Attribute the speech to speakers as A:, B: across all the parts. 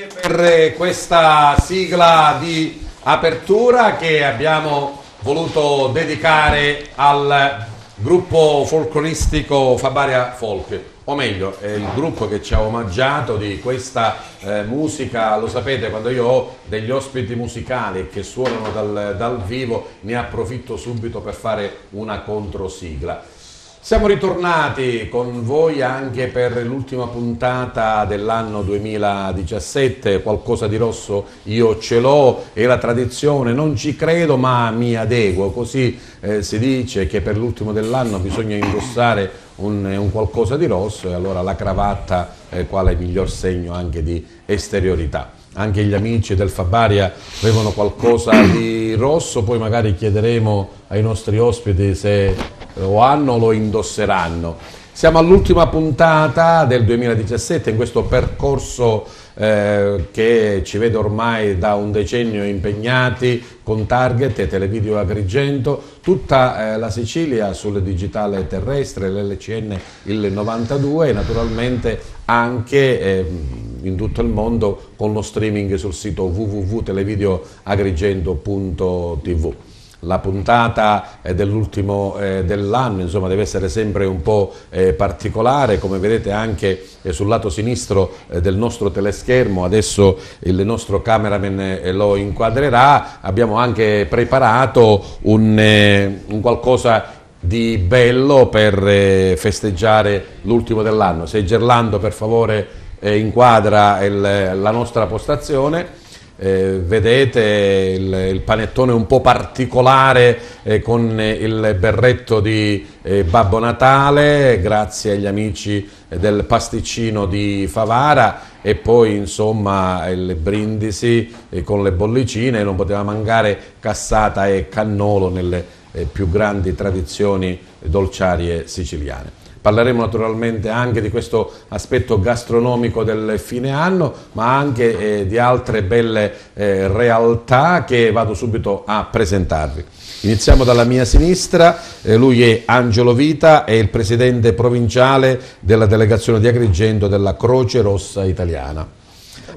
A: Per questa sigla di apertura che abbiamo voluto dedicare al gruppo folcloristico Fabaria Folk, o meglio è il gruppo che ci ha omaggiato di questa musica. Lo sapete, quando io ho degli ospiti musicali che suonano dal vivo ne approfitto subito per fare una controsigla. Siamo ritornati con voi anche per l'ultima puntata dell'anno 2017, qualcosa di rosso io ce l'ho, è la tradizione, non ci credo ma mi adeguo, così si dice che per l'ultimo dell'anno bisogna indossare un qualcosa di rosso e allora la cravatta quale miglior segno anche di esteriorità. Anche gli amici del Fabaria avevano qualcosa di rosso, poi magari chiederemo ai nostri ospiti se lo hanno o lo indosseranno. Siamo all'ultima puntata del 2017 in questo percorso che ci vede ormai da un decennio impegnati con Target e Televideo Agrigento, tutta la Sicilia sul digitale terrestre, l'LCN il 92 e naturalmente anche in tutto il mondo con lo streaming sul sito www.televideoagrigento.tv. La puntata dell'ultimo dell'anno insomma deve essere sempre un po' particolare, come vedete anche sul lato sinistro del nostro teleschermo, adesso il nostro cameraman lo inquadrerà. Abbiamo anche preparato un qualcosa di bello per festeggiare l'ultimo dell'anno. Se Gerlando per favore inquadra la nostra postazione. Vedete il panettone un po' particolare con il berretto di Babbo Natale, grazie agli amici del pasticcino di Favara, e poi insomma il brindisi con le bollicine. Non poteva mancare cassata e cannolo nelle più grandi tradizioni dolciarie siciliane. Parleremo naturalmente anche di questo aspetto gastronomico del fine anno, ma anche di altre belle realtà che vado subito a presentarvi. Iniziamo dalla mia sinistra, lui è Angelo Vita, è il presidente provinciale della delegazione di Agrigento della Croce Rossa Italiana.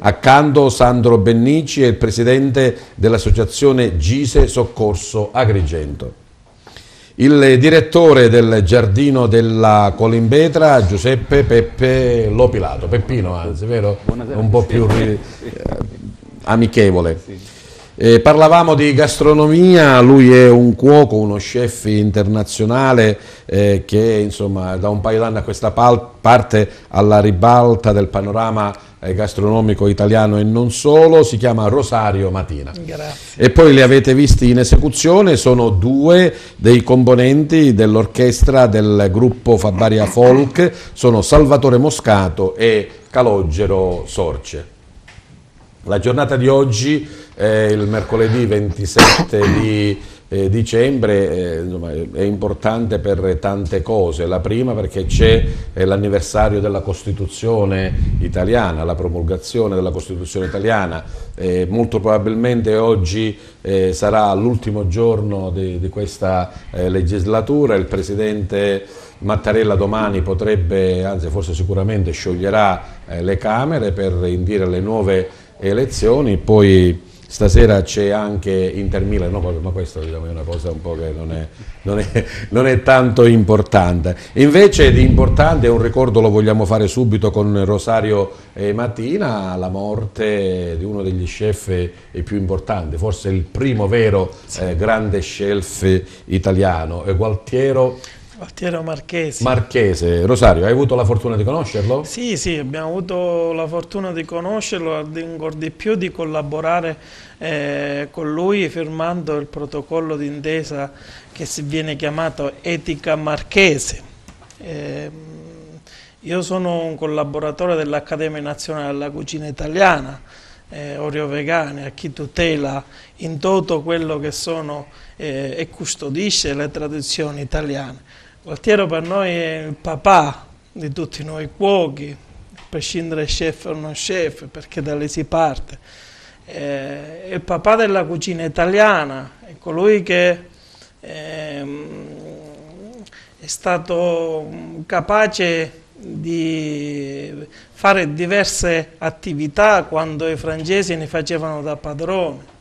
A: Accanto Sandro Bennici è il presidente dell'associazione Gise Soccorso Agrigento. Il direttore del Giardino della Colimbetra, Giuseppe Peppe Lopilato, Peppino anzi, vero?
B: Buonasera.
A: Un po' più amichevole. Parlavamo di gastronomia, lui è un cuoco, uno chef internazionale che insomma da un paio d'anni a questa parte alla ribalta del panorama gastronomico italiano e non solo, si chiama Rosario Matina.
C: Grazie.
A: E poi li avete visti in esecuzione, sono due dei componenti dell'orchestra del gruppo Fabaria Folk, sono Salvatore Moscato e Calogero Sorce. La giornata di oggi, il mercoledì 27 di dicembre, insomma, è importante per tante cose. La prima perché c'è l'anniversario della Costituzione italiana, la promulgazione della Costituzione italiana. Molto probabilmente oggi sarà l'ultimo giorno di questa legislatura. Il Presidente Mattarella domani potrebbe, anzi forse sicuramente scioglierà le Camere per indire le nuove elezioni. Poi stasera c'è anche Inter Milan, no, ma questo diciamo, è una cosa un po' che non è tanto importante. Invece di importante, un ricordo lo vogliamo fare subito con Rosario Matina, la morte di uno degli chef più importanti, forse il primo vero grande chef italiano, Gualtiero Marchese. Rosario, hai avuto la fortuna di conoscerlo?
C: Sì, abbiamo avuto la fortuna di conoscerlo, ancora di più di collaborare con lui firmando il protocollo d'intesa che si viene chiamato Etica Marchese. Io sono un collaboratore dell'Accademia Nazionale della Cucina Italiana, Orio Vegani, a chi tutela in toto quello che sono e custodisce le tradizioni italiane. Gualtiero per noi è il papà di tutti noi cuochi, a prescindere chef o non chef, perché da lì si parte. È il papà della cucina italiana, è colui che è stato capace di fare diverse attività quando i francesi ne facevano da padrone.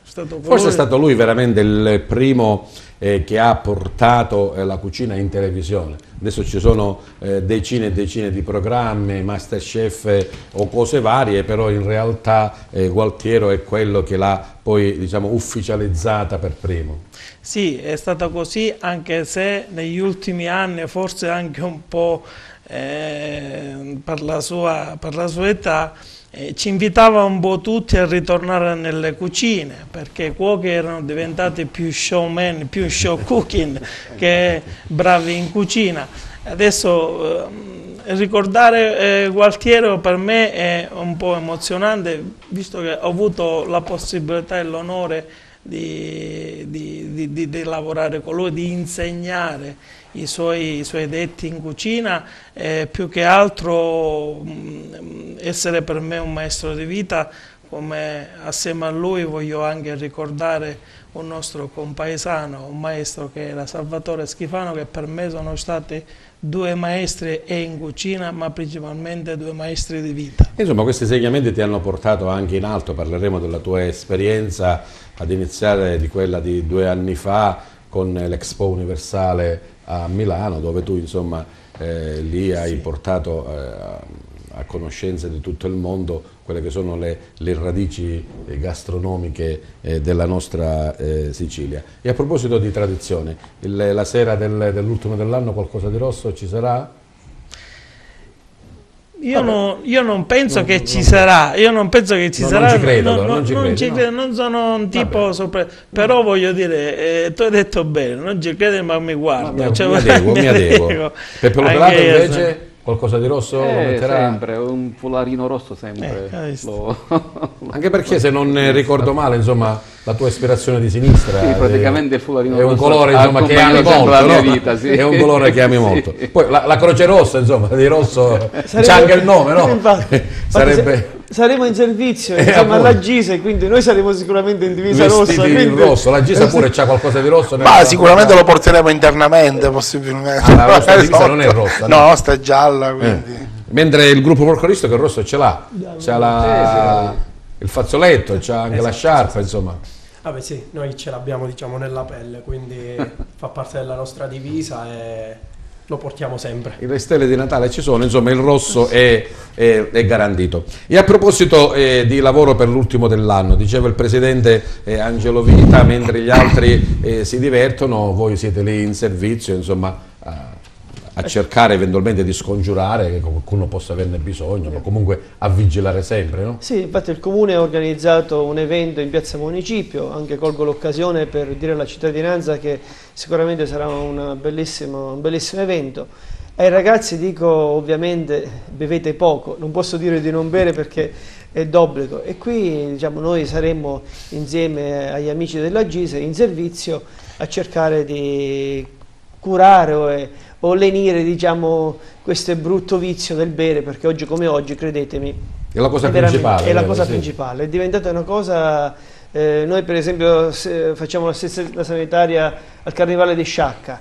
A: Forse è stato lui veramente il primo che ha portato la cucina in televisione. Adesso ci sono decine e decine di programmi, Masterchef o cose varie, però in realtà Gualtiero è quello che l'ha poi, diciamo, ufficializzata per primo.
C: Sì, è stato così, anche se negli ultimi anni, forse anche un po' per la sua età, ci invitava un po' tutti a ritornare nelle cucine, perché i cuochi erano diventati più showman, più show cooking che bravi in cucina. Adesso ricordare Gualtiero per me è un po' emozionante, visto che ho avuto la possibilità e l'onore di lavorare con lui, di insegnare i suoi detti in cucina, più che altro essere per me un maestro di vita, come assieme a lui voglio anche ricordare un nostro compaesano, un maestro che era Salvatore Schifano, che per me sono stati due maestri in cucina, ma principalmente due maestri di vita.
A: Insomma, questi insegnamenti ti hanno portato anche in alto, parleremo della tua esperienza, ad iniziare di quella di 2 anni fa con l'Expo Universale a Milano, dove tu insomma lì hai portato a conoscenza di tutto il mondo quelle che sono le radici gastronomiche della nostra Sicilia. E a proposito di tradizione, la sera dell'ultimo dell'anno qualcosa di rosso ci sarà?
C: Io non penso che ci sarà,
A: non ci credo,
C: non sono un tipo però voglio dire, tu hai detto bene, non ci credo ma mi guardo.
A: Mi adeguo. Peppe Lo Pelato invece qualcosa di rosso lo metterà?
B: Sempre, un folarino rosso sempre.
A: Anche perché se non ricordo male, insomma, la tua ispirazione di sinistra
B: sì, praticamente il folarino rosso
A: è un colore insomma, che ami molto,
B: la mia
A: no?
B: vita, sì.
A: È un colore che ami molto. Poi la Croce Rossa, insomma, di rosso c'è anche il nome, no?
D: Sarebbe... Saremo in servizio insieme alla Gisa, quindi noi saremo sicuramente in divisa rossa.
A: Quindi... rosso, la Gisa pure c'ha qualcosa di rosso?
E: Ma sicuramente lo porteremo internamente, possibilmente.
A: La nostra divisa non è rossa.
E: No, la nostra è gialla, quindi...
A: Mentre il gruppo Porcoristo che il rosso ce l'ha, c'ha il fazzoletto, c'ha anche la sciarpa, insomma.
F: Vabbè sì, noi ce l'abbiamo diciamo nella pelle, quindi fa parte della nostra divisa e lo portiamo sempre.
A: Le stelle di Natale ci sono, insomma il rosso è garantito. E a proposito di lavoro per l'ultimo dell'anno, diceva il presidente Angelo Vita, mentre gli altri si divertono, voi siete lì in servizio, insomma, a cercare eventualmente di scongiurare che qualcuno possa averne bisogno, ma comunque a vigilare sempre, no?
D: Sì, infatti il Comune ha organizzato un evento in Piazza Municipio, anche colgo l'occasione per dire alla cittadinanza che sicuramente sarà un bellissimo evento. Ai ragazzi dico ovviamente bevete poco, non posso dire di non bere perché è d'obbligo e qui diciamo, noi saremo insieme agli amici della Gise in servizio a cercare di curare o lenire diciamo, questo brutto vizio del bere, perché oggi come oggi, credetemi,
A: è la cosa principale.
D: È la cosa principale, è diventata una cosa, noi per esempio facciamo la sanitaria al Carnevale di Sciacca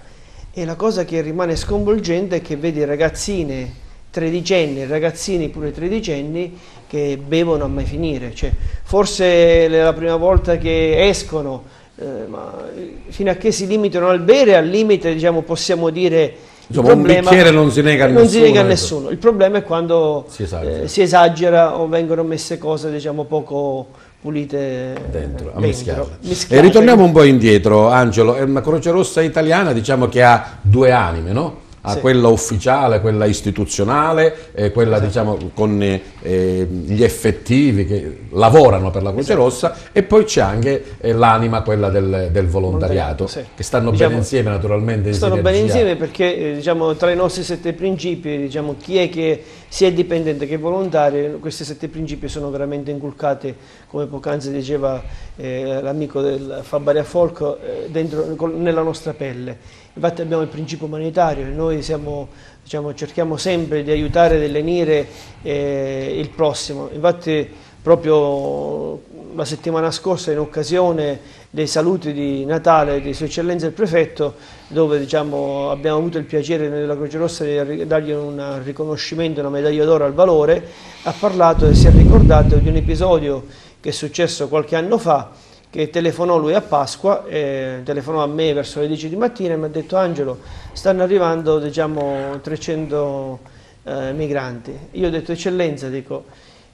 D: e la cosa che rimane sconvolgente è che vedi ragazzine tredicenni, ragazzini pure tredicenni che bevono a mai finire, cioè, forse è la prima volta che escono, ma fino a che si limitano al bere, al limite diciamo, possiamo dire
A: insomma, un bicchiere non si nega a
D: nessuno. Il problema è quando si esagera o vengono messe cose diciamo, poco pulite
A: dentro. E ritorniamo un po' indietro, Angelo, è una Croce Rossa italiana diciamo, che ha 2 anime, no?
D: Sì.
A: Quella ufficiale, quella istituzionale, quella diciamo con gli effettivi che lavorano per la Croce Rossa e poi c'è anche l'anima, quella del volontariato, che stanno bene insieme naturalmente.
D: Stanno bene insieme perché diciamo, tra i nostri 7 principi, diciamo, chi è che sia dipendente che volontario, questi 7 principi sono veramente inculcati, come poc'anzi diceva l'amico del Fabaria Folco, nella nostra pelle. Infatti abbiamo il principio umanitario e noi cerchiamo sempre di aiutare e di lenire il prossimo. Infatti proprio la settimana scorsa in occasione dei saluti di Natale di Sua Eccellenza il Prefetto, dove diciamo, abbiamo avuto il piacere della Croce Rossa di dargli un riconoscimento, una medaglia d'oro al valore, ha parlato e si è ricordato di un episodio che è successo qualche anno fa, che telefonò lui a Pasqua, telefonò a me verso le 10 di mattina e mi ha detto: Angelo, stanno arrivando diciamo 300 migranti. Io ho detto: Eccellenza, dico,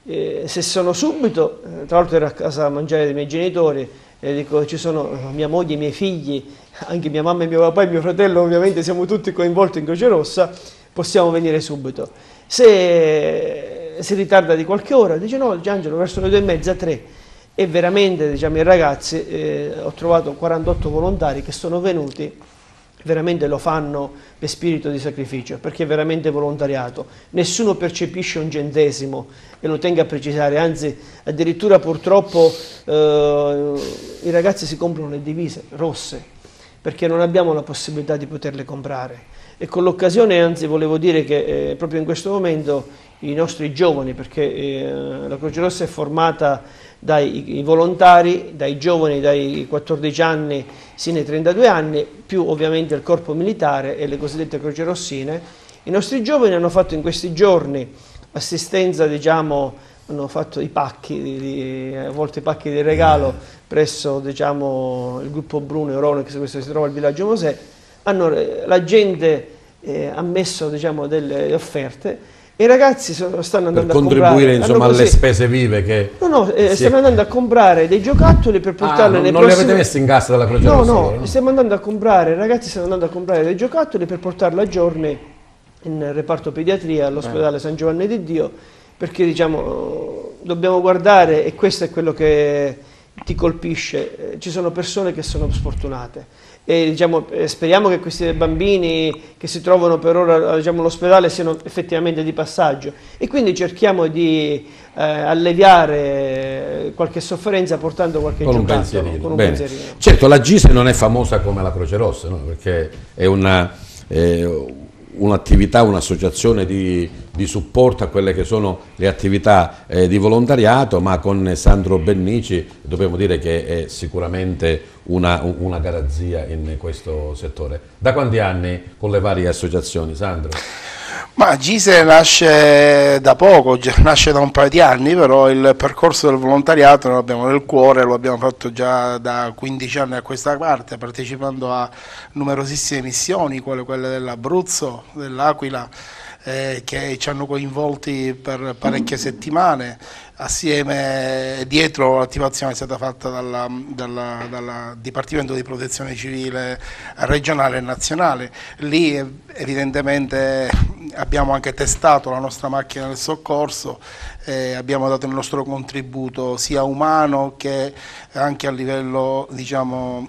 D: se sono subito, tra l'altro ero a casa a mangiare dei miei genitori, dico, ci sono mia moglie, i miei figli, anche mia mamma e mio papà e mio fratello, ovviamente siamo tutti coinvolti in Croce Rossa, possiamo venire subito. Se si ritarda di qualche ora, dice no, Angelo, verso le 2:30, 3. E veramente diciamo, i ragazzi, ho trovato 48 volontari che sono venuti, veramente lo fanno per spirito di sacrificio, perché è veramente volontariato, nessuno percepisce un centesimo, e lo tengo a precisare, anzi addirittura purtroppo i ragazzi si comprano le divise rosse, perché non abbiamo la possibilità di poterle comprare. E con l'occasione anzi volevo dire che proprio in questo momento i nostri giovani, perché la Croce Rossa è formata dai volontari, dai giovani dai 14 anni sino ai 32 anni, più ovviamente il corpo militare e le cosiddette croce rossine. I nostri giovani hanno fatto in questi giorni assistenza, diciamo, hanno fatto i pacchi, a volte i pacchi di regalo presso diciamo, il gruppo Bruno Euronex, questo si trova al villaggio Mosè. La gente ha messo diciamo, delle offerte. I ragazzi stanno andando a comprare,
A: contribuire insomma alle spese vive che
D: stanno andando a comprare dei giocattoli per portarli nei
A: non
D: prossimi...
A: li avete messi in cassa dalla Croce Rossa?
D: No, stiamo andando a comprare, i ragazzi stanno andando a comprare dei giocattoli per portarli a giorni in reparto pediatria all'ospedale San Giovanni di Dio, perché diciamo dobbiamo guardare, e questo è quello che ti colpisce, ci sono persone che sono sfortunate. E diciamo, speriamo che questi bambini che si trovano per ora diciamo, all'ospedale siano effettivamente di passaggio, e quindi cerchiamo di alleviare qualche sofferenza portando qualche giocattolo con un pensierino.
A: Certo, la Gise non è famosa come la Croce Rossa, no? Perché è un'attività, un'associazione di supporto a quelle che sono le attività di volontariato, ma con Sandro Bennici dobbiamo dire che è sicuramente una garanzia in questo settore. Da quanti anni con le varie associazioni, Sandro?
E: Ma Gise nasce da poco, nasce da un paio di anni, però il percorso del volontariato lo abbiamo nel cuore, lo abbiamo fatto già da 15 anni a questa parte, partecipando a numerosissime missioni, quelle dell'Abruzzo, dell'Aquila, che ci hanno coinvolti per parecchie settimane. Assieme, dietro l'attivazione è stata fatta dal Dipartimento di Protezione Civile regionale e nazionale. Lì evidentemente abbiamo anche testato la nostra macchina del soccorso, abbiamo dato il nostro contributo sia umano che anche a livello diciamo,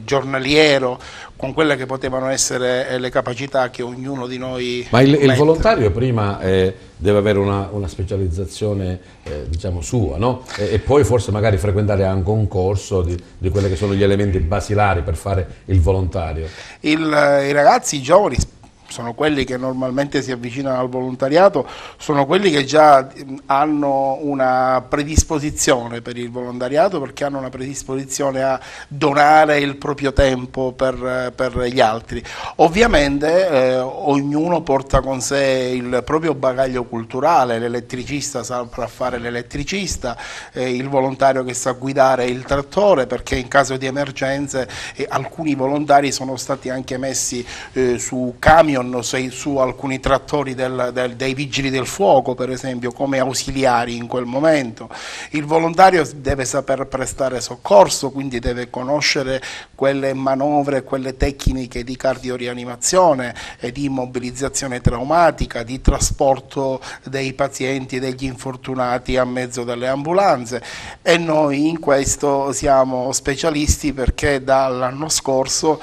E: giornaliero, con quelle che potevano essere le capacità che ognuno di noi
A: Ma il volontario prima deve avere una specializzazione diciamo sua, no? E poi forse magari frequentare anche un corso di quelli che sono gli elementi basilari per fare il volontario.
E: I ragazzi, i giovani, sono quelli che normalmente si avvicinano al volontariato, sono quelli che già hanno una predisposizione per il volontariato, perché hanno una predisposizione a donare il proprio tempo per gli altri. Ovviamente ognuno porta con sé il proprio bagaglio culturale, l'elettricista saprà fare l'elettricista, il volontario che sa guidare il trattore, perché in caso di emergenze alcuni volontari sono stati anche messi su camion, su alcuni trattori dei vigili del fuoco, per esempio, come ausiliari in quel momento. Il volontario deve saper prestare soccorso, quindi deve conoscere quelle manovre, quelle tecniche di cardiorianimazione e di immobilizzazione traumatica, di trasporto dei pazienti, degli infortunati a mezzo delle ambulanze, e noi in questo siamo specialisti, perché dall'anno scorso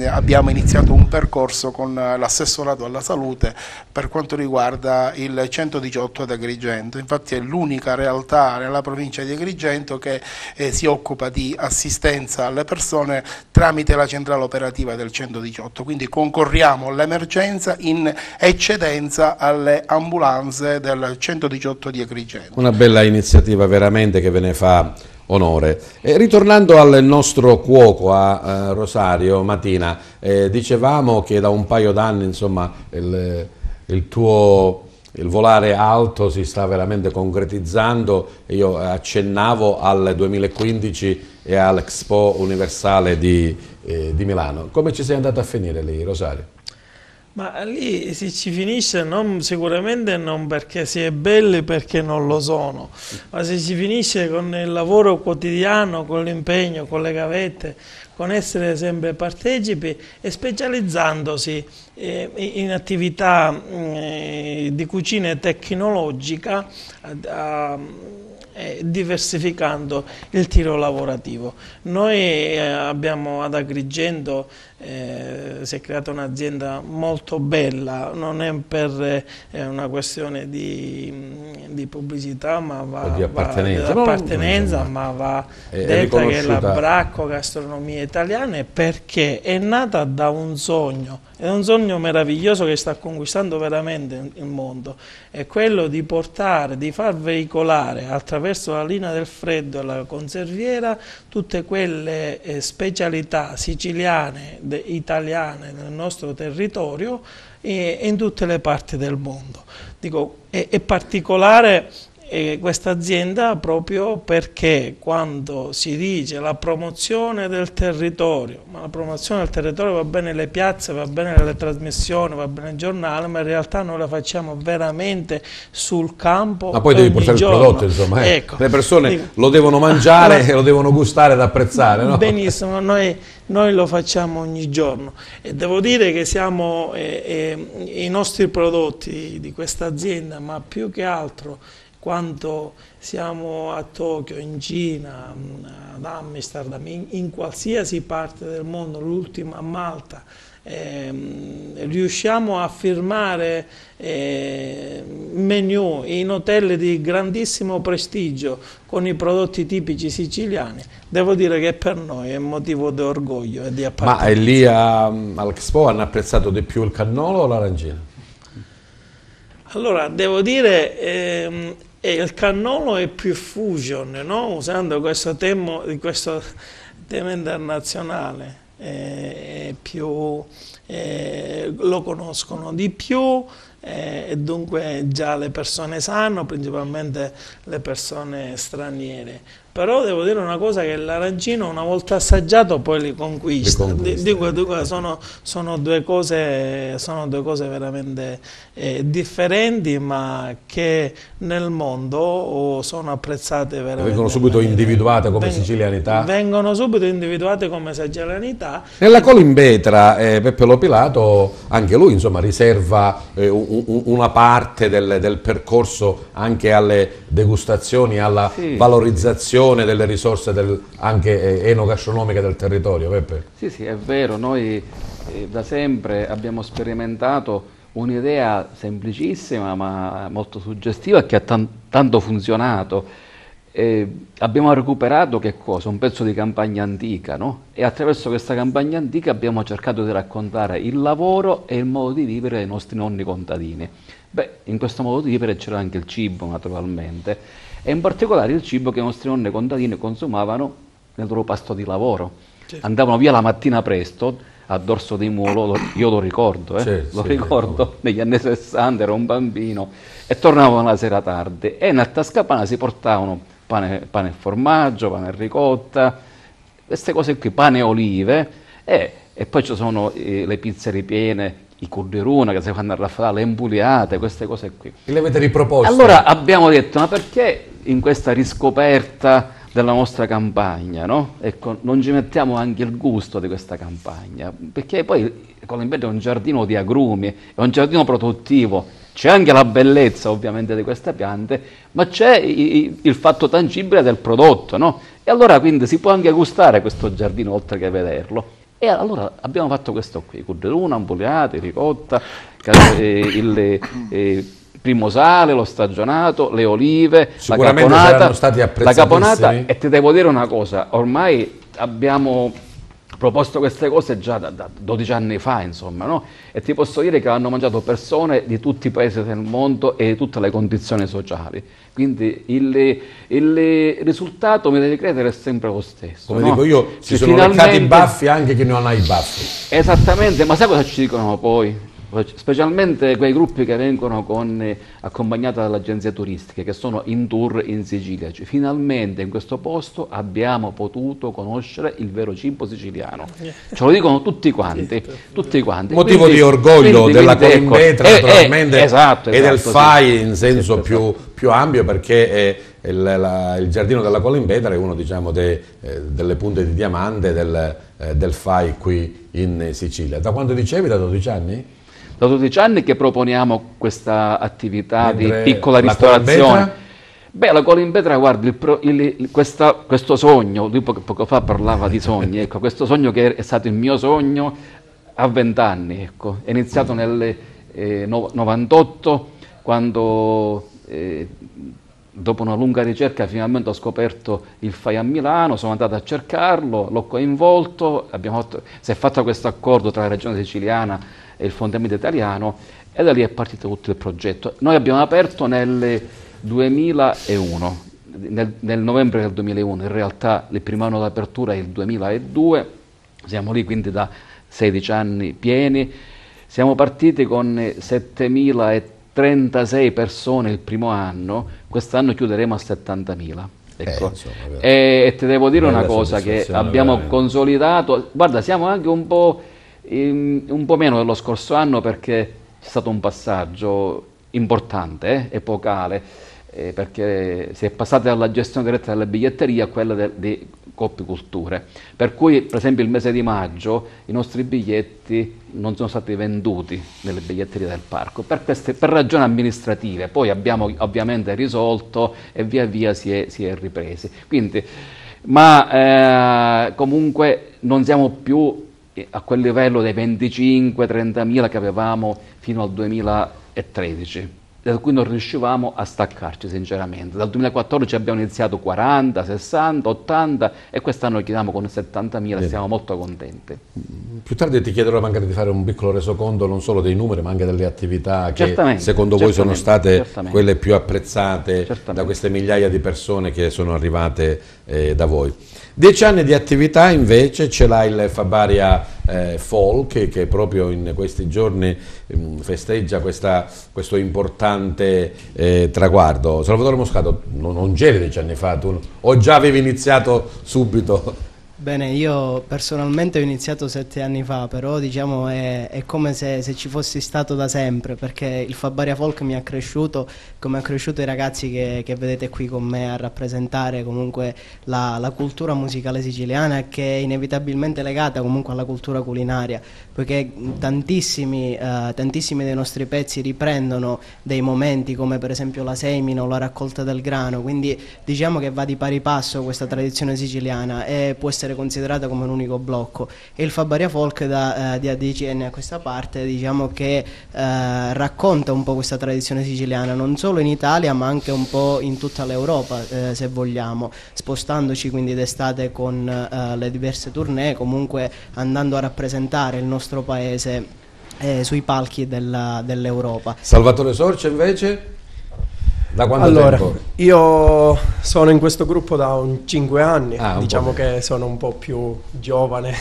E: abbiamo iniziato un percorso con l'assessorato alla salute per quanto riguarda il 118 ad Agrigento. Infatti è l'unica realtà nella provincia di Agrigento che si occupa di assistenza alle persone tramite la centrale operativa del 118, quindi concorriamo all'emergenza in eccedenza alle ambulanze del 118 di Agrigento.
A: Una bella iniziativa veramente che ve ne fa onore. Ritornando al nostro cuoco a Rosario Matina, dicevamo che da un paio d'anni insomma il volare alto si sta veramente concretizzando. Io accennavo al 2015 e all'Expo Universale di Milano. Come ci sei andato a finire lì, Rosario?
C: Ma lì si ci finisce sicuramente non perché si è belli, perché non lo sono, ma si ci finisce con il lavoro quotidiano, con l'impegno, con le gavette, con essere sempre partecipi e specializzandosi in attività di cucina tecnologica, diversificando il tiro lavorativo. Noi abbiamo ad Agrigento si è creata un'azienda molto bella, non è per una questione di pubblicità, ma va
A: di appartenenza,
C: ma va detta che è la Bracco Gastronomia Italiana, perché è nata da un sogno, è un sogno meraviglioso che sta conquistando veramente il mondo, è quello di portare, di far veicolare attraverso la linea del freddo e la conserviera tutte quelle specialità siciliane, italiane nel nostro territorio e in tutte le parti del mondo. Dico, è particolare questa azienda proprio perché quando si dice la promozione del territorio, ma la promozione del territorio va bene le piazze, va bene le trasmissioni, va bene il giornale, ma in realtà noi la facciamo veramente sul campo.
A: Ma poi devi portare il prodotto, insomma, ecco, le persone lo devono mangiare e lo devono gustare ed apprezzare, no?
C: Benissimo, noi lo facciamo ogni giorno e devo dire che siamo i nostri prodotti di questa azienda, ma più che altro quando siamo a Tokyo, in Cina, ad Amsterdam, in qualsiasi parte del mondo, l'ultima a Malta, riusciamo a firmare menu in hotel di grandissimo prestigio con i prodotti tipici siciliani, devo dire che per noi è motivo di orgoglio e di appartenenza.
A: Ma lì all'Expo hanno apprezzato di più il cannolo o l'arancina?
C: Allora, devo dire il cannolo è più fusion, no? Usando questo tema internazionale, lo conoscono di più e dunque già le persone sanno, principalmente le persone straniere. Però devo dire una cosa, che l'arancino una volta assaggiato poi li conquista. Sono due cose veramente differenti, ma che nel mondo sono apprezzate veramente.
A: Vengono subito individuate come sicilianità?
C: Vengono subito individuate come sicilianità.
A: Nella Colimbetra Peppe Lo Pilato, anche lui insomma riserva una parte del percorso anche alle degustazioni, alla valorizzazione delle risorse anche enogastronomiche del territorio, Peppe?
B: Sì, sì, è vero, noi da sempre abbiamo sperimentato un'idea semplicissima ma molto suggestiva che ha tanto funzionato. Abbiamo recuperato che cosa? Un pezzo di campagna antica, no? E attraverso questa campagna antica abbiamo cercato di raccontare il lavoro e il modo di vivere dei nostri nonni contadini. Beh, in questo modo di vivere c'era anche il cibo, naturalmente, e in particolare il cibo che i nostri nonni contadini consumavano nel loro pasto di lavoro. Certo. Andavano via la mattina presto, a dorso di mulo, io lo ricordo, lo ricordo, negli anni 60, ero un bambino, e tornavano la sera tardi, e nel tascapane si portavano pane e formaggio, pane e ricotta, queste cose qui, pane e olive, e poi ci sono le pizze ripiene, i curdiruna che si fanno arraffare, le impuliate, queste cose qui.
A: E le avete riproposte?
B: Allora abbiamo detto, ma perché in questa riscoperta della nostra campagna, no? Ecco, non ci mettiamo anche il gusto di questa campagna? Perché poi Colimbetra è un giardino di agrumi, è un giardino produttivo, c'è anche la bellezza ovviamente di queste piante, ma c'è il fatto tangibile del prodotto, no? E allora quindi si può anche gustare questo giardino oltre che vederlo. E allora abbiamo fatto questo qui, Curdeluna, Ampuliati, ricotta, il primo sale, lo stagionato, le olive,
A: Sicuramente saranno stati
B: la caponata.
A: apprezzatissimi.
B: E ti devo dire una cosa, ormai abbiamo proposto queste cose già da 12 anni fa, insomma, no? E ti posso dire che hanno mangiato persone di tutti i paesi del mondo e di tutte le condizioni sociali. Quindi il risultato, mi devi credere, è sempre lo stesso.
A: Come
B: no?
A: dico io, si
B: Che
A: sono leccati i baffi anche chi non ha i baffi.
B: Esattamente, ma sai cosa ci dicono poi? Specialmente quei gruppi che vengono accompagnati dalle agenzie turistiche, che sono in tour in Sicilia. Cioè, finalmente in questo posto abbiamo potuto conoscere il vero cibo siciliano. Ce lo dicono tutti quanti.
A: Motivo
B: Quindi-
A: di orgoglio
B: quindi,
A: della
B: ecco,
A: Colimbetra, naturalmente,
B: esatto,
A: e del
B: sì.
A: FAI in senso
B: Sì,
A: più ampio, perché il giardino della Colimbetra è uno, diciamo, delle punte di diamante del FAI qui in Sicilia. Da quando dicevi? Da 12 anni?
B: Da 12 anni che proponiamo questa attività
A: Mentre
B: di piccola
A: la
B: ristorazione.
A: Colimbetra?
B: Beh, la Colimbetra, guardi, questo sogno, lui poco fa parlava di sogni, ecco, questo sogno che è stato il mio sogno a 20 anni, ecco, è iniziato nel 98, quando dopo una lunga ricerca finalmente ho scoperto il FAI a Milano, sono andato a cercarlo, l'ho coinvolto, si è fatto questo accordo tra la regione siciliana e il Fondamentale Italiano, e da lì è partito tutto il progetto. Noi abbiamo aperto nel 2001, nel novembre del 2001, in realtà il primo anno d'apertura è il 2002, siamo lì quindi da 16 anni pieni, siamo partiti con 7.036 persone il primo anno, quest'anno chiuderemo a 70.000. Ecco.
A: Insomma,
B: E ti devo dire
A: bella
B: una cosa, che
A: soddisfazione,
B: abbiamo
A: veramente.
B: consolidato, guarda, siamo anche un po' meno dello scorso anno, perché c'è stato un passaggio importante, epocale, perché si è passati dalla gestione diretta delle biglietterie a quella di Coop Culture, per cui per esempio il mese di maggio i nostri biglietti non sono stati venduti nelle biglietterie del parco per ragioni amministrative. Poi abbiamo ovviamente risolto e via via si è ripresi, quindi, ma comunque non siamo più a quel livello dei 25-30.000 che avevamo fino al 2013, da cui non riuscivamo a staccarci sinceramente. Dal 2014 abbiamo iniziato 40, 60, 80 e quest'anno chiudiamo con 70.000 e siamo molto contenti.
A: Più tardi ti chiederò magari di fare un piccolo resoconto non solo dei numeri ma anche delle attività che
B: Certamente,
A: secondo voi sono state
B: certamente.
A: quelle più apprezzate
B: Certamente.
A: da queste migliaia di persone che sono arrivate da voi. 10 anni di attività invece ce l'ha il Fabaria Folk, che proprio in questi giorni festeggia questo importante traguardo. Salvatore Moscato, non c'eri 10 anni fa, tu, o già avevi iniziato subito?
G: Bene, io personalmente ho iniziato 7 anni fa, però diciamo è come se ci fossi stato da sempre, perché il Fabaria Folk mi ha cresciuto, come ha cresciuto i ragazzi che vedete qui con me a rappresentare comunque la cultura musicale siciliana, che è inevitabilmente legata comunque alla cultura culinaria, poiché tantissimi dei nostri pezzi riprendono dei momenti come per esempio la semina o la raccolta del grano, quindi diciamo che va di pari passo questa tradizione siciliana e può essere considerata come un unico blocco. E il Fabaria Folk di 10 anni a questa parte diciamo che racconta un po' questa tradizione siciliana non solo in Italia ma anche un po' in tutta l'Europa, se vogliamo, spostandoci quindi d'estate con le diverse tournée, comunque andando a rappresentare il nostro paese sui palchi dell'Europa.
A: Salvatore Sorce invece? Da quanto
F: Allora,
A: tempo?
F: io sono in questo gruppo da 5 anni,
A: Un
F: diciamo
A: po'
F: che sono un po' più giovane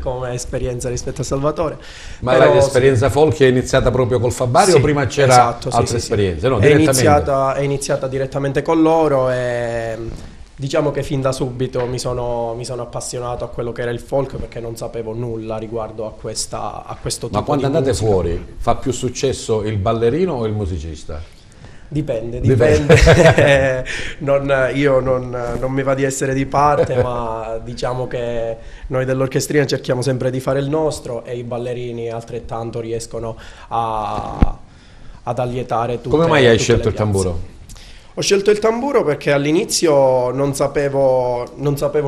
F: come esperienza rispetto a Salvatore.
A: Ma
F: Però
A: l'esperienza folk è iniziata proprio col Fabario o prima c'era
F: esatto,
A: altre
F: sì.
A: esperienze? No,
F: È
A: direttamente.
F: è iniziata direttamente con loro e diciamo che fin da subito mi sono appassionato a quello che era il folk, perché non sapevo nulla riguardo a questo tipo
A: Ma quando
F: di
A: andate
F: musica.
A: fuori fa più successo il ballerino o il musicista?
F: Dipende. Io non mi va di essere di parte, ma diciamo che noi dell'orchestrina cerchiamo sempre di fare il nostro e i ballerini altrettanto riescono ad allietare tutte.
A: Come mai hai
F: tutte
A: scelto
F: le
A: il tamburo?
F: piazze. Ho scelto il tamburo perché all'inizio non sapevo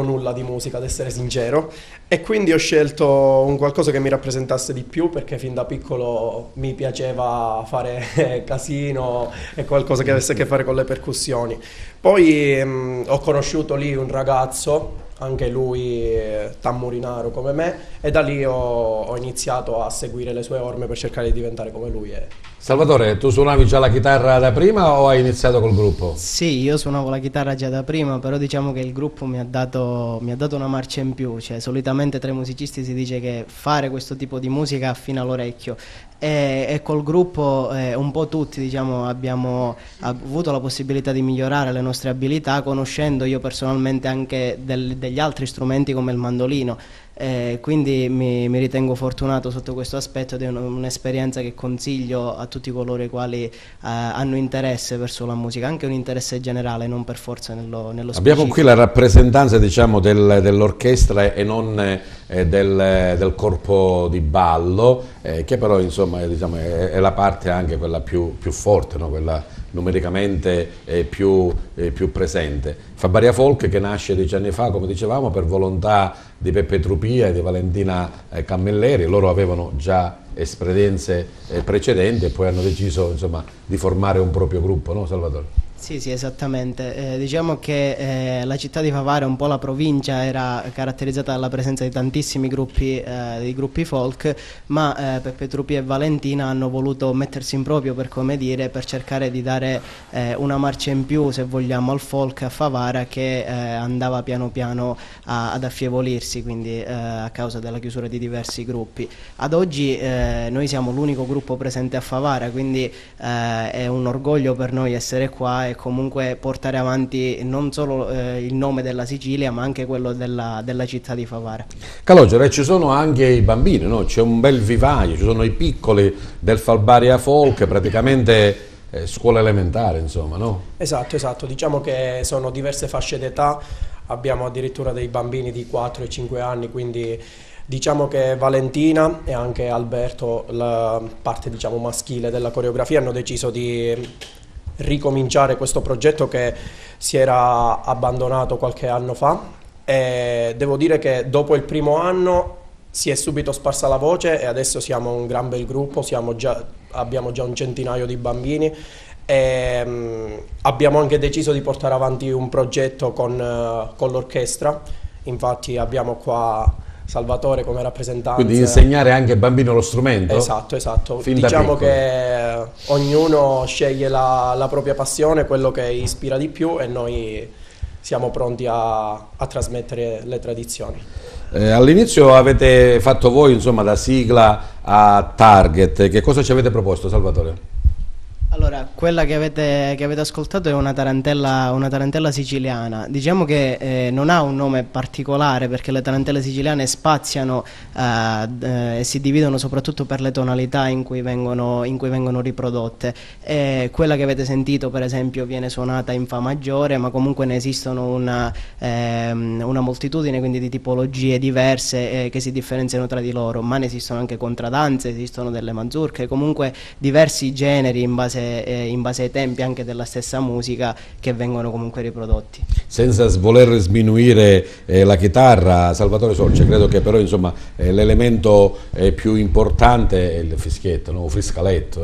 F: nulla di musica, ad essere sincero, e quindi ho scelto un qualcosa che mi rappresentasse di più, perché fin da piccolo mi piaceva fare casino e qualcosa che avesse a che fare con le percussioni. Poi ho conosciuto lì un ragazzo, anche lui tamburinaro come me, e da lì ho iniziato a seguire le sue orme per cercare di diventare come lui.
A: Salvatore, tu suonavi già la chitarra da prima o hai iniziato col gruppo?
G: Sì, io suonavo la chitarra già da prima, però diciamo che il gruppo mi ha dato una marcia in più. Cioè, solitamente tra i musicisti si dice che fare questo tipo di musica affina l'orecchio, e col gruppo un po' tutti, diciamo, abbiamo avuto la possibilità di migliorare le nostre abilità, conoscendo io personalmente anche degli altri strumenti come il mandolino. Quindi mi ritengo fortunato sotto questo aspetto, ed è un'esperienza che consiglio a tutti coloro i quali hanno interesse verso la musica, anche un interesse generale, non per forza nello specifico.
A: Abbiamo qui la rappresentanza, diciamo, dell'orchestra e non del corpo di ballo, che però insomma diciamo, è la parte anche quella più forte, no? Quella numericamente più presente. Fabaria Folk, che nasce 10 anni fa, come dicevamo, per volontà di Peppe Trupia e di Valentina Cammelleri. Loro avevano già esperienze precedenti e poi hanno deciso, insomma, di formare un proprio gruppo, no Salvatore?
G: Sì, sì, esattamente. Diciamo che la città di Favara, un po' la provincia, era caratterizzata dalla presenza di tantissimi gruppi folk, ma Peppe Trupia e Valentina hanno voluto mettersi in proprio, per come dire, per cercare di dare una marcia in più, se vogliamo, al folk a Favara, che andava piano piano ad affievolirsi, quindi a causa della chiusura di diversi gruppi. Ad oggi noi siamo l'unico gruppo presente a Favara, quindi è un orgoglio per noi essere qua e comunque portare avanti non solo il nome della Sicilia, ma anche quello della città di Favara.
A: Calogero, ci sono anche i bambini, no? C'è un bel vivaio, ci sono i piccoli del Fabaria Folk, praticamente scuola elementare, insomma, no?
F: Esatto, diciamo che sono diverse fasce d'età, abbiamo addirittura dei bambini di 4 e 5 anni, quindi diciamo che Valentina e anche Alberto, la parte diciamo maschile della coreografia, hanno deciso di ricominciare questo progetto che si era abbandonato qualche anno fa, e devo dire che dopo il primo anno si è subito sparsa la voce e adesso siamo un gran bel gruppo, abbiamo già un centinaio di bambini, e abbiamo anche deciso di portare avanti un progetto con l'orchestra. Infatti abbiamo qua Salvatore come rappresentante.
A: Quindi insegnare anche ai bambini lo strumento?
F: Esatto. Diciamo che ognuno sceglie la propria passione, quello che ispira di più, e noi siamo pronti a trasmettere le tradizioni.
A: All'inizio avete fatto voi, insomma, da sigla a Target. Che cosa ci avete proposto, Salvatore?
G: Allora, quella che avete ascoltato è una tarantella siciliana. Diciamo che non ha un nome particolare, perché le tarantelle siciliane spaziano e si dividono soprattutto per le tonalità in cui vengono riprodotte. Quella che avete sentito, per esempio, viene suonata in Fa maggiore, ma comunque ne esistono una moltitudine, quindi, di tipologie diverse che si differenziano tra di loro, ma ne esistono anche contradanze, esistono delle mazurche, comunque diversi generi in base ai tempi anche della stessa musica, che vengono comunque riprodotti. Senza
A: voler sminuire la chitarra, Salvatore Sorce, credo che però insomma l'elemento più importante è il fischietto, no? O friscaletto.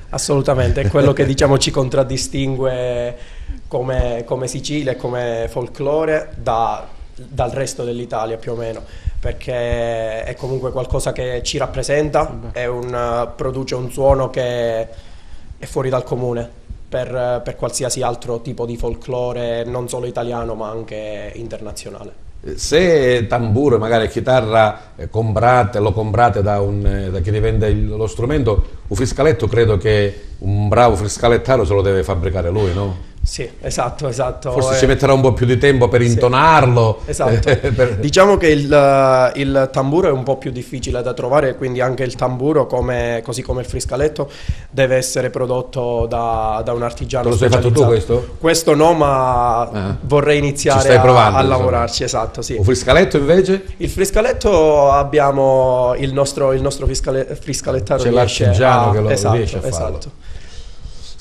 F: Assolutamente, è quello che diciamo ci contraddistingue come Sicilia e come folklore dal resto dell'Italia, più o meno, perché è comunque qualcosa che ci rappresenta, produce un suono che è fuori dal comune per qualsiasi altro tipo di folklore, non solo italiano ma anche internazionale.
A: Se tamburo, magari chitarra, lo comprate da chi rivende lo strumento, un friscaletto, credo che un bravo friscalettaro se lo deve fabbricare lui, no?
F: Sì, esatto.
A: Forse ci metterà un po' più di tempo per intonarlo.
F: Esatto. Diciamo che il tamburo è un po' più difficile da trovare, quindi anche il tamburo, così come il friscaletto, deve essere prodotto da un artigiano.
A: Lo sei fatto tu questo?
F: Questo no, ma vorrei iniziare a lavorarci, esatto, sì.
A: Un friscaletto invece?
F: Il friscaletto abbiamo il nostro friscalettaro.
A: C'è l'artigiano che lo riesce a farlo.
F: Esatto.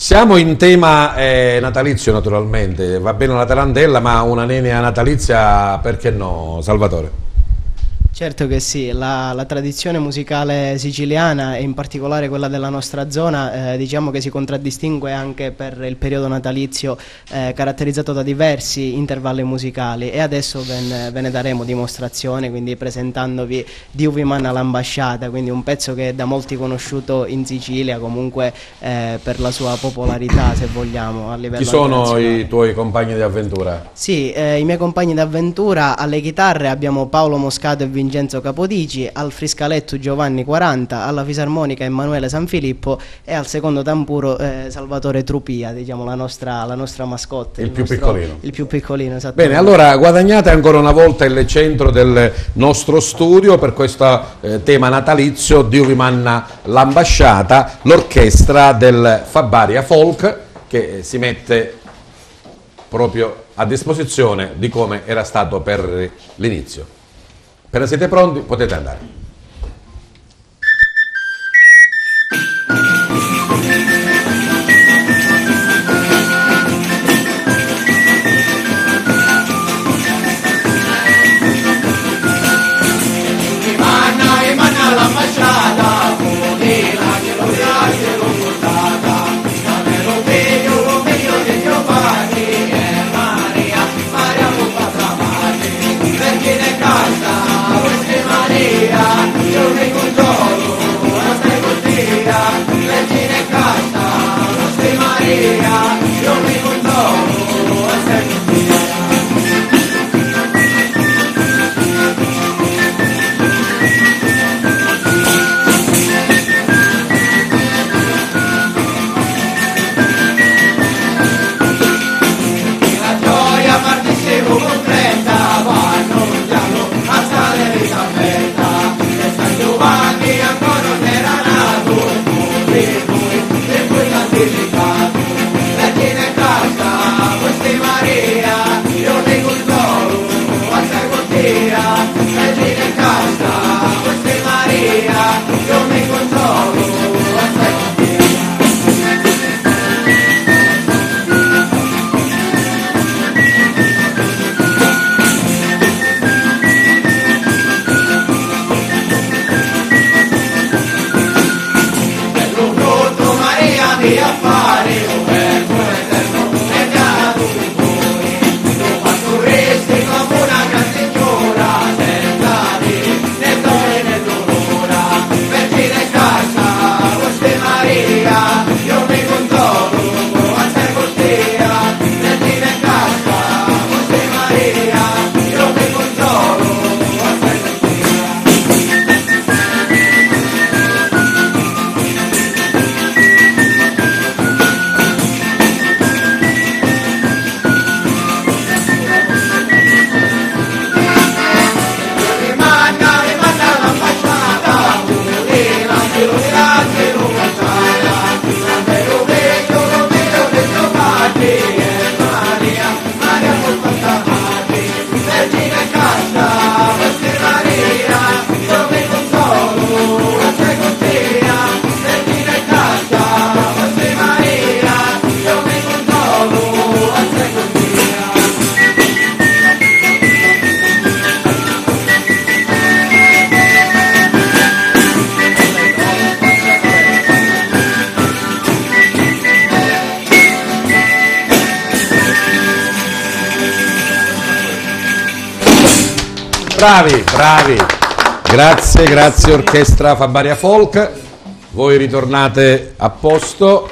A: Siamo in tema natalizio naturalmente, va bene la tarantella, ma una nenia natalizia perché no, Salvatore?
G: Certo che sì, la tradizione musicale siciliana e in particolare quella della nostra zona diciamo che si contraddistingue anche per il periodo natalizio caratterizzato da diversi intervalli musicali, e adesso ve ne daremo dimostrazione, quindi presentandovi Diuviman all'ambasciata, quindi un pezzo che è da molti conosciuto in Sicilia, comunque per la sua popolarità, se vogliamo, a livello
A: Chi sono
G: internazionale.
A: i tuoi compagni di avventura?
G: Sì, i miei compagni d'avventura: alle chitarre abbiamo Paolo Moscato e Vincenzo Capodici, al friscaletto Giovanni 40, alla fisarmonica Emanuele Sanfilippo e al secondo tamburo Salvatore Trupia, diciamo la nostra mascotte.
A: Il più piccolino.
G: Il più piccolino, esattamente.
A: Bene, allora guadagnate ancora una volta il centro del nostro studio per questo tema natalizio, Diuviman l'ambasciata, l'orchestra del Fabaria Folk, che si mette proprio a disposizione di come era stato per l'inizio. Appena siete pronti potete andare. Bravi, bravi. Grazie, grazie orchestra Fabaria Folk. Voi ritornate a posto.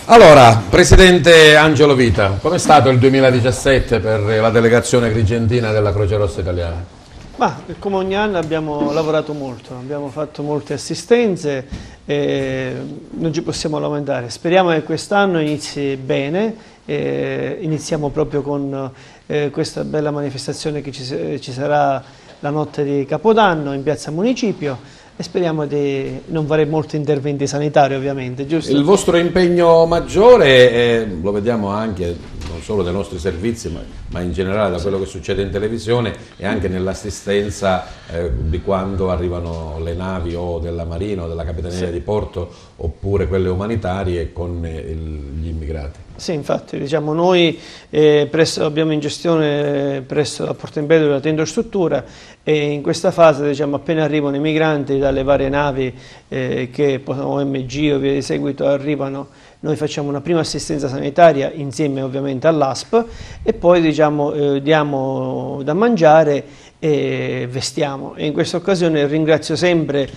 A: Allora, Presidente Angelo Vita, com'è stato il 2017 per la delegazione agrigentina della Croce Rossa Italiana?
D: Ma come ogni anno abbiamo lavorato molto, abbiamo fatto molte assistenze e non ci possiamo lamentare. Speriamo che quest'anno inizi bene, iniziamo proprio con questa bella manifestazione che ci sarà la notte di Capodanno in Piazza Municipio, e speriamo di non fare molti interventi sanitari, ovviamente, giusto?
A: Il vostro impegno maggiore, lo vediamo anche, non solo dei nostri servizi ma in generale da quello che succede in televisione e anche nell'assistenza di quando arrivano le navi o della Marina o della Capitaneria di Porto oppure quelle umanitarie con gli immigrati.
D: Sì, infatti, diciamo, noi abbiamo in gestione presso la Porto Empedocle la tenda struttura e in questa fase, diciamo, appena arrivano i migranti dalle varie navi che OMG o via di seguito arrivano, noi facciamo una prima assistenza sanitaria insieme ovviamente all'ASP e poi, diciamo, diamo da mangiare e vestiamo. E in questa occasione ringrazio sempre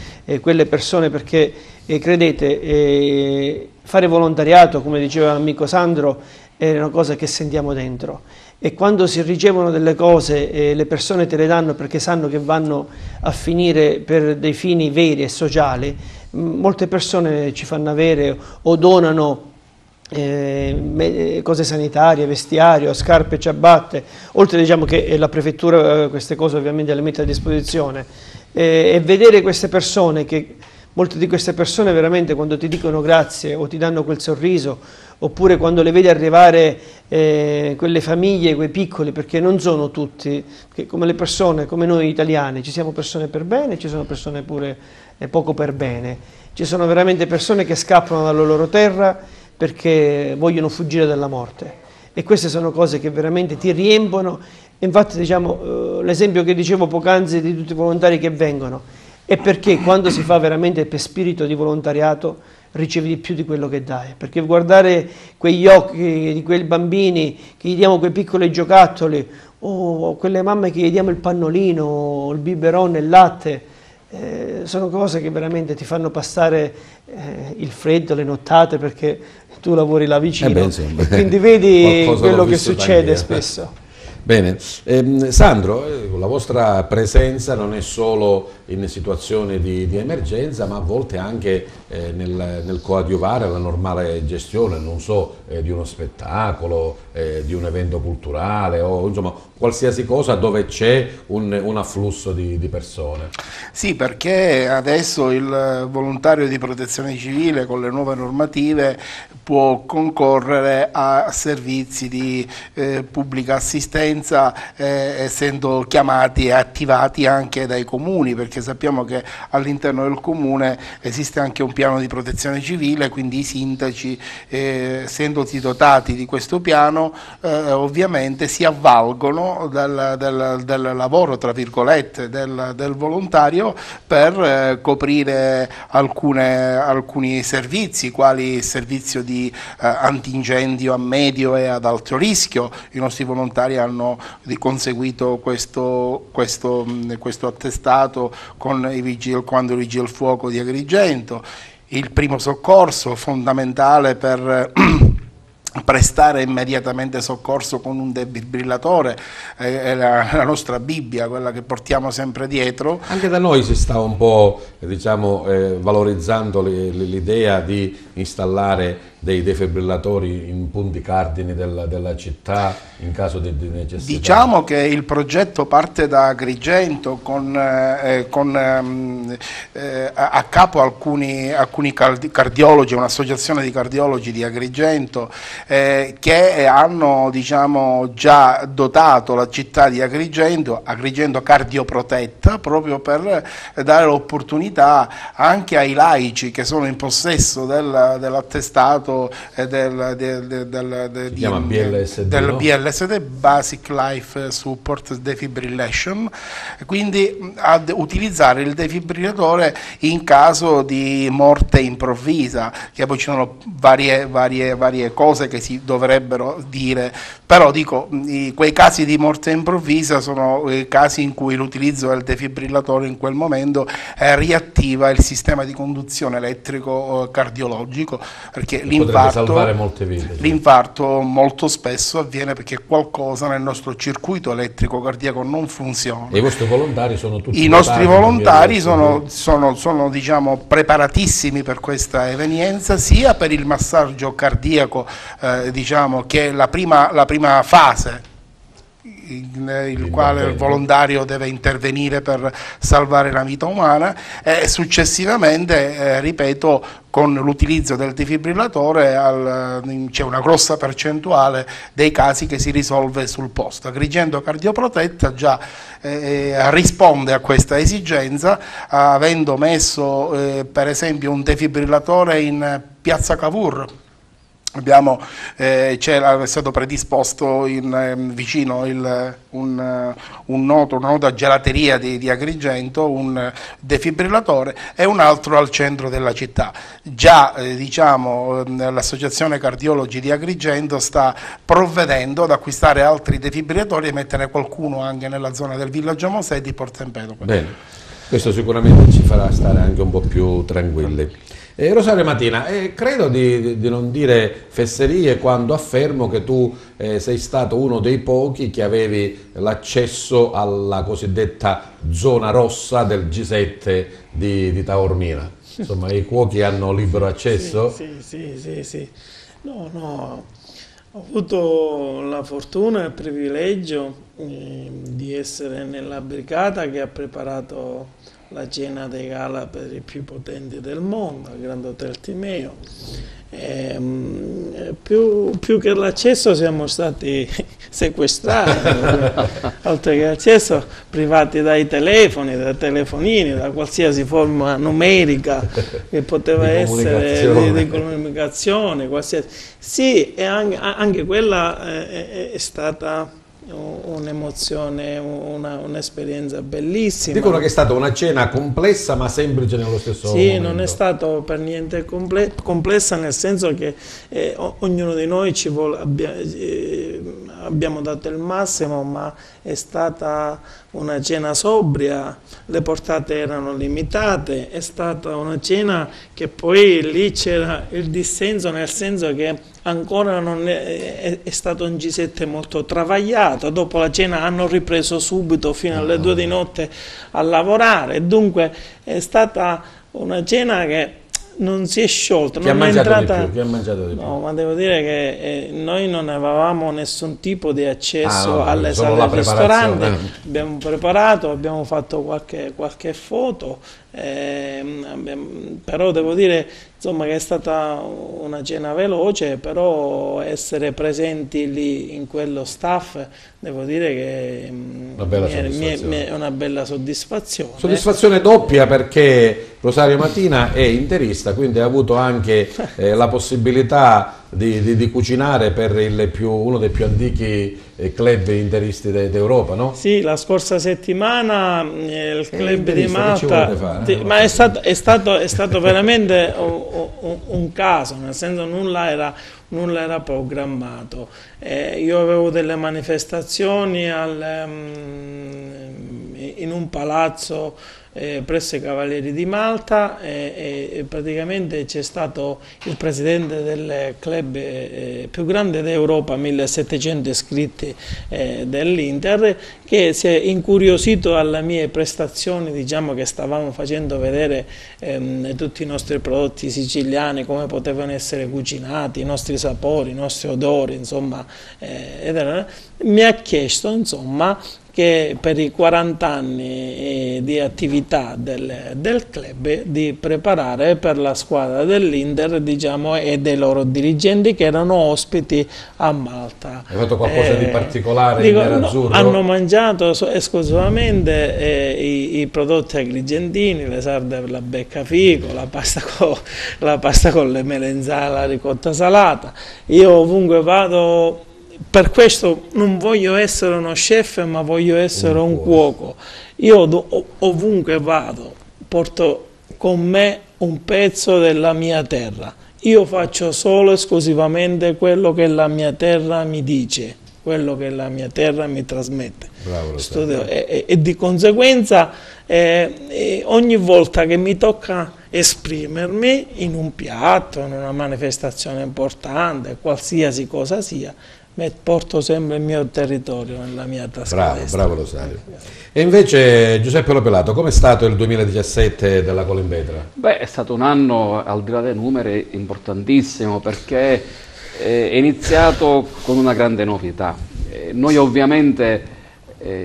D: quelle persone perché credete, fare volontariato, come diceva l'amico Sandro, è una cosa che sentiamo dentro e quando si ricevono delle cose le persone te le danno perché sanno che vanno a finire per dei fini veri e sociali. Molte persone ci fanno avere o donano cose sanitarie, vestiario, scarpe, ciabatte, oltre, diciamo, che la prefettura queste cose ovviamente le mette a disposizione e vedere queste persone che molte di queste persone veramente quando ti dicono grazie o ti danno quel sorriso oppure quando le vedi arrivare quelle famiglie, quei piccoli, perché non sono tutti, che come le persone, come noi italiani, ci siamo persone per bene, ci sono persone pure poco per bene, ci sono veramente persone che scappano dalla loro terra perché vogliono fuggire dalla morte e queste sono cose che veramente ti riempiono. Infatti, diciamo, l'esempio che dicevo poc'anzi di tutti i volontari che vengono è perché quando si fa veramente per spirito di volontariato ricevi di più di quello che dai, perché guardare quegli occhi di quei bambini che gli diamo quei piccoli giocattoli o quelle mamme che gli diamo il pannolino, il biberon, il latte, sono cose che veramente ti fanno passare il freddo, le nottate, perché tu lavori là vicino e quindi vedi quello che succede spesso.
A: Bene, Sandro, la vostra presenza non è solo in situazioni di emergenza, ma a volte anche nel coadiuvare la normale gestione, non so, di uno spettacolo, di un evento culturale o insomma qualsiasi cosa dove c'è un afflusso di persone.
E: Sì, perché adesso il volontario di protezione civile con le nuove normative può concorrere a servizi di pubblica assistenza essendo chiamati e attivati anche dai comuni, perché sappiamo che all'interno del comune esiste anche un piano di protezione civile, quindi i sindaci essendosi dotati di questo piano ovviamente si avvalgono del lavoro tra virgolette del volontario per coprire alcuni servizi, quali il servizio di antincendio a medio e ad alto rischio. I nostri volontari hanno conseguito questo attestato con il Comando Vigili del Fuoco di Agrigento. Il primo soccorso fondamentale per prestare immediatamente soccorso con un defibrillatore, è la nostra Bibbia, quella che portiamo sempre dietro.
A: Anche da noi si sta un po', diciamo, valorizzando l'idea di installare dei defibrillatori in punti cardini della città in caso di necessità.
E: Diciamo che il progetto parte da Agrigento con a capo alcuni cardiologi, un'associazione di cardiologi di Agrigento che hanno, diciamo, già dotato la città di Agrigento cardioprotetta, proprio per dare l'opportunità anche ai laici che sono in possesso dell'attestato
A: si chiama BLSD,
E: no?
A: BLSD,
E: Basic Life Support Defibrillation, quindi ad utilizzare il defibrillatore in caso di morte improvvisa, che poi ci sono varie cose che si dovrebbero dire, però dico, quei casi di morte improvvisa sono casi in cui l'utilizzo del defibrillatore in quel momento riattiva il sistema di conduzione elettrico cardiologico, perché l'infarto molto spesso avviene perché qualcosa nel nostro circuito elettrico cardiaco non funziona.
A: E i vostri volontari sono tutti
E: i nostri volontari sono diciamo preparatissimi per questa evenienza, sia per il massaggio cardiaco diciamo che è la prima fase il quale il volontario deve intervenire per salvare la vita umana, e successivamente, ripeto, con l'utilizzo del defibrillatore c'è una grossa percentuale dei casi che si risolve sul posto. Agrigento Cardioprotetta già risponde a questa esigenza, avendo messo per esempio un defibrillatore in Piazza Cavour. È stato predisposto vicino una nota gelateria di Agrigento, un defibrillatore, e un altro al centro della città. Già l'Associazione Cardiologi di Agrigento sta provvedendo ad acquistare altri defibrillatori e mettere qualcuno anche nella zona del Villaggio Mosè di Porto Empedocle.
A: Bene, questo sicuramente ci farà stare anche un po' più tranquilli. Rosario Matina, credo di non dire fesserie quando affermo che tu sei stato uno dei pochi che avevi l'accesso alla cosiddetta zona rossa del G7 di Taormina. Insomma, i cuochi hanno libero accesso?
C: Sì. No, ho avuto la fortuna e il privilegio di essere nella brigata che ha preparato la cena di gala per i più potenti del mondo, al Grand Hotel Timeo. Più che l'accesso siamo stati sequestrati, oltre che l'accesso privati dai telefoni, dai telefonini, da qualsiasi forma numerica che poteva essere di comunicazione, qualsiasi. Sì, e anche quella è stata un'emozione, un'esperienza bellissima.
A: Dicono che è stata una cena complessa ma semplice nello stesso momento.
C: Sì, non è stato per niente complessa, nel senso che ognuno di noi abbiamo dato il massimo, ma è stata una cena sobria, le portate erano limitate, è stata una cena che poi lì c'era il dissenso, nel senso che ancora non è stato un G7 molto travagliato. Dopo la cena hanno ripreso subito fino alle 2 di notte a lavorare, dunque è stata una cena che non si è sciolta.
A: Chi ha mangiato di più? Chi ha mangiato di più?
C: No, ma devo dire che noi non avevamo nessun tipo di accesso alle sale del ristorante. Abbiamo preparato, abbiamo fatto qualche foto, però devo dire, insomma, che è stata una cena veloce, però essere presenti lì in quello staff, devo dire che è una bella soddisfazione.
A: Soddisfazione doppia, perché Rosario Matina è interista, quindi ha avuto anche la possibilità di cucinare per uno dei più antichi club interisti d'Europa, no?
C: Sì, la scorsa settimana il club di Malta, ma è stato veramente un caso, nel senso nulla era programmato. Io avevo delle manifestazioni in un palazzo presso i Cavalieri di Malta, e praticamente c'è stato il presidente del club più grande d'Europa, 1700 iscritti dell'Inter, che si è incuriosito alle mie prestazioni, diciamo, che stavamo facendo vedere tutti i nostri prodotti siciliani, come potevano essere cucinati, i nostri sapori, i nostri odori, insomma, mi ha chiesto, insomma, che per i 40 anni di attività del club di preparare per la squadra dell'Inter, diciamo, e dei loro dirigenti che erano ospiti a Malta.
A: Hai fatto qualcosa di particolare in nerazzurro?
C: No, hanno mangiato esclusivamente i prodotti agrigentini, le sarde per la beccafico, la pasta con le melenzane, la ricotta salata. Io ovunque vado. Per questo non voglio essere uno chef, ma voglio essere un cuoco. Io ovunque vado porto con me un pezzo della mia terra. Io faccio solo e esclusivamente quello che la mia terra mi dice, quello che la mia terra mi trasmette.
A: Bravo,
C: e di conseguenza ogni volta che mi tocca esprimermi in un piatto, in una manifestazione importante, qualsiasi cosa sia, porto sempre il mio territorio nella mia tasca.
A: Bravo Rosario. E invece Giuseppe Lopelato, com'è stato il 2017 della Colimbetra?
B: Beh, è stato un anno, al di là dei numeri, importantissimo, perché è iniziato con una grande novità. Noi ovviamente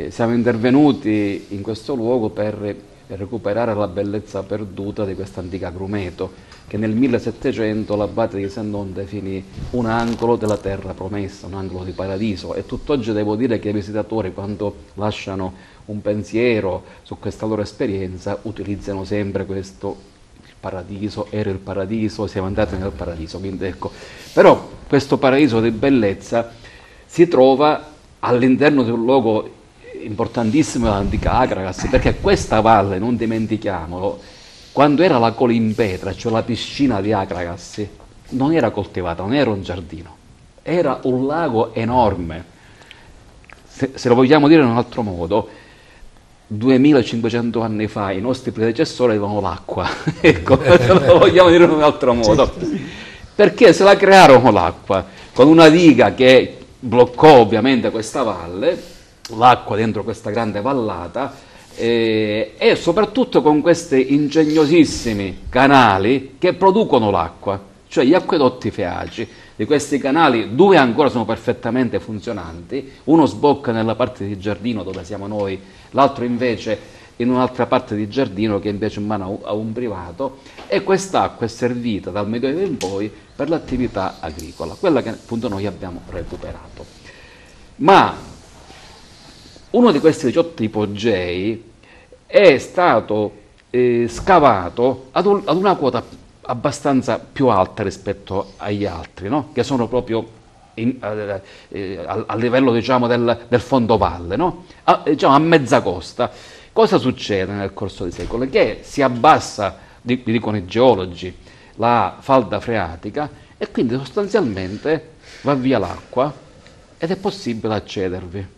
B: Siamo intervenuti in questo luogo per recuperare la bellezza perduta di questa antica agrumeto, che nel 1700 l'abate di Saint-Nom definì un angolo della terra promessa, un angolo di paradiso, e tutt'oggi devo dire che i visitatori, quando lasciano un pensiero su questa loro esperienza, utilizzano sempre questo: il paradiso, era il paradiso, siamo andati nel paradiso. Quindi ecco, però questo paradiso di bellezza si trova all'interno di un luogo importantissimo dell'antica Akragas, perché questa valle, non dimentichiamolo, quando era la Colimpetra, cioè la piscina di Akragas, non era coltivata, non era un giardino, era un lago enorme. Se lo vogliamo dire in un altro modo, 2500 anni fa i nostri predecessori avevano l'acqua, ecco, se lo vogliamo dire in un altro modo, perché se la crearono l'acqua, con una diga che bloccò ovviamente questa valle, l'acqua dentro questa grande vallata, e soprattutto con questi ingegnosissimi canali che producono l'acqua, cioè gli acquedotti feaci. Di questi canali 2 ancora sono perfettamente funzionanti, uno sbocca nella parte di giardino dove siamo noi, l'altro invece in un'altra parte di giardino che è invece in mano a un privato, e quest'acqua è servita dal Medioevo in poi per l'attività agricola, quella che appunto noi abbiamo recuperato. Ma uno di questi 18 ipogei è stato scavato ad una quota abbastanza più alta rispetto agli altri, no? Che sono proprio a livello, diciamo, del fondovalle, no? Diciamo a mezza costa. Cosa succede nel corso dei secoli? Che si abbassa, dicono i geologi, la falda freatica, e quindi sostanzialmente va via l'acqua ed è possibile accedervi.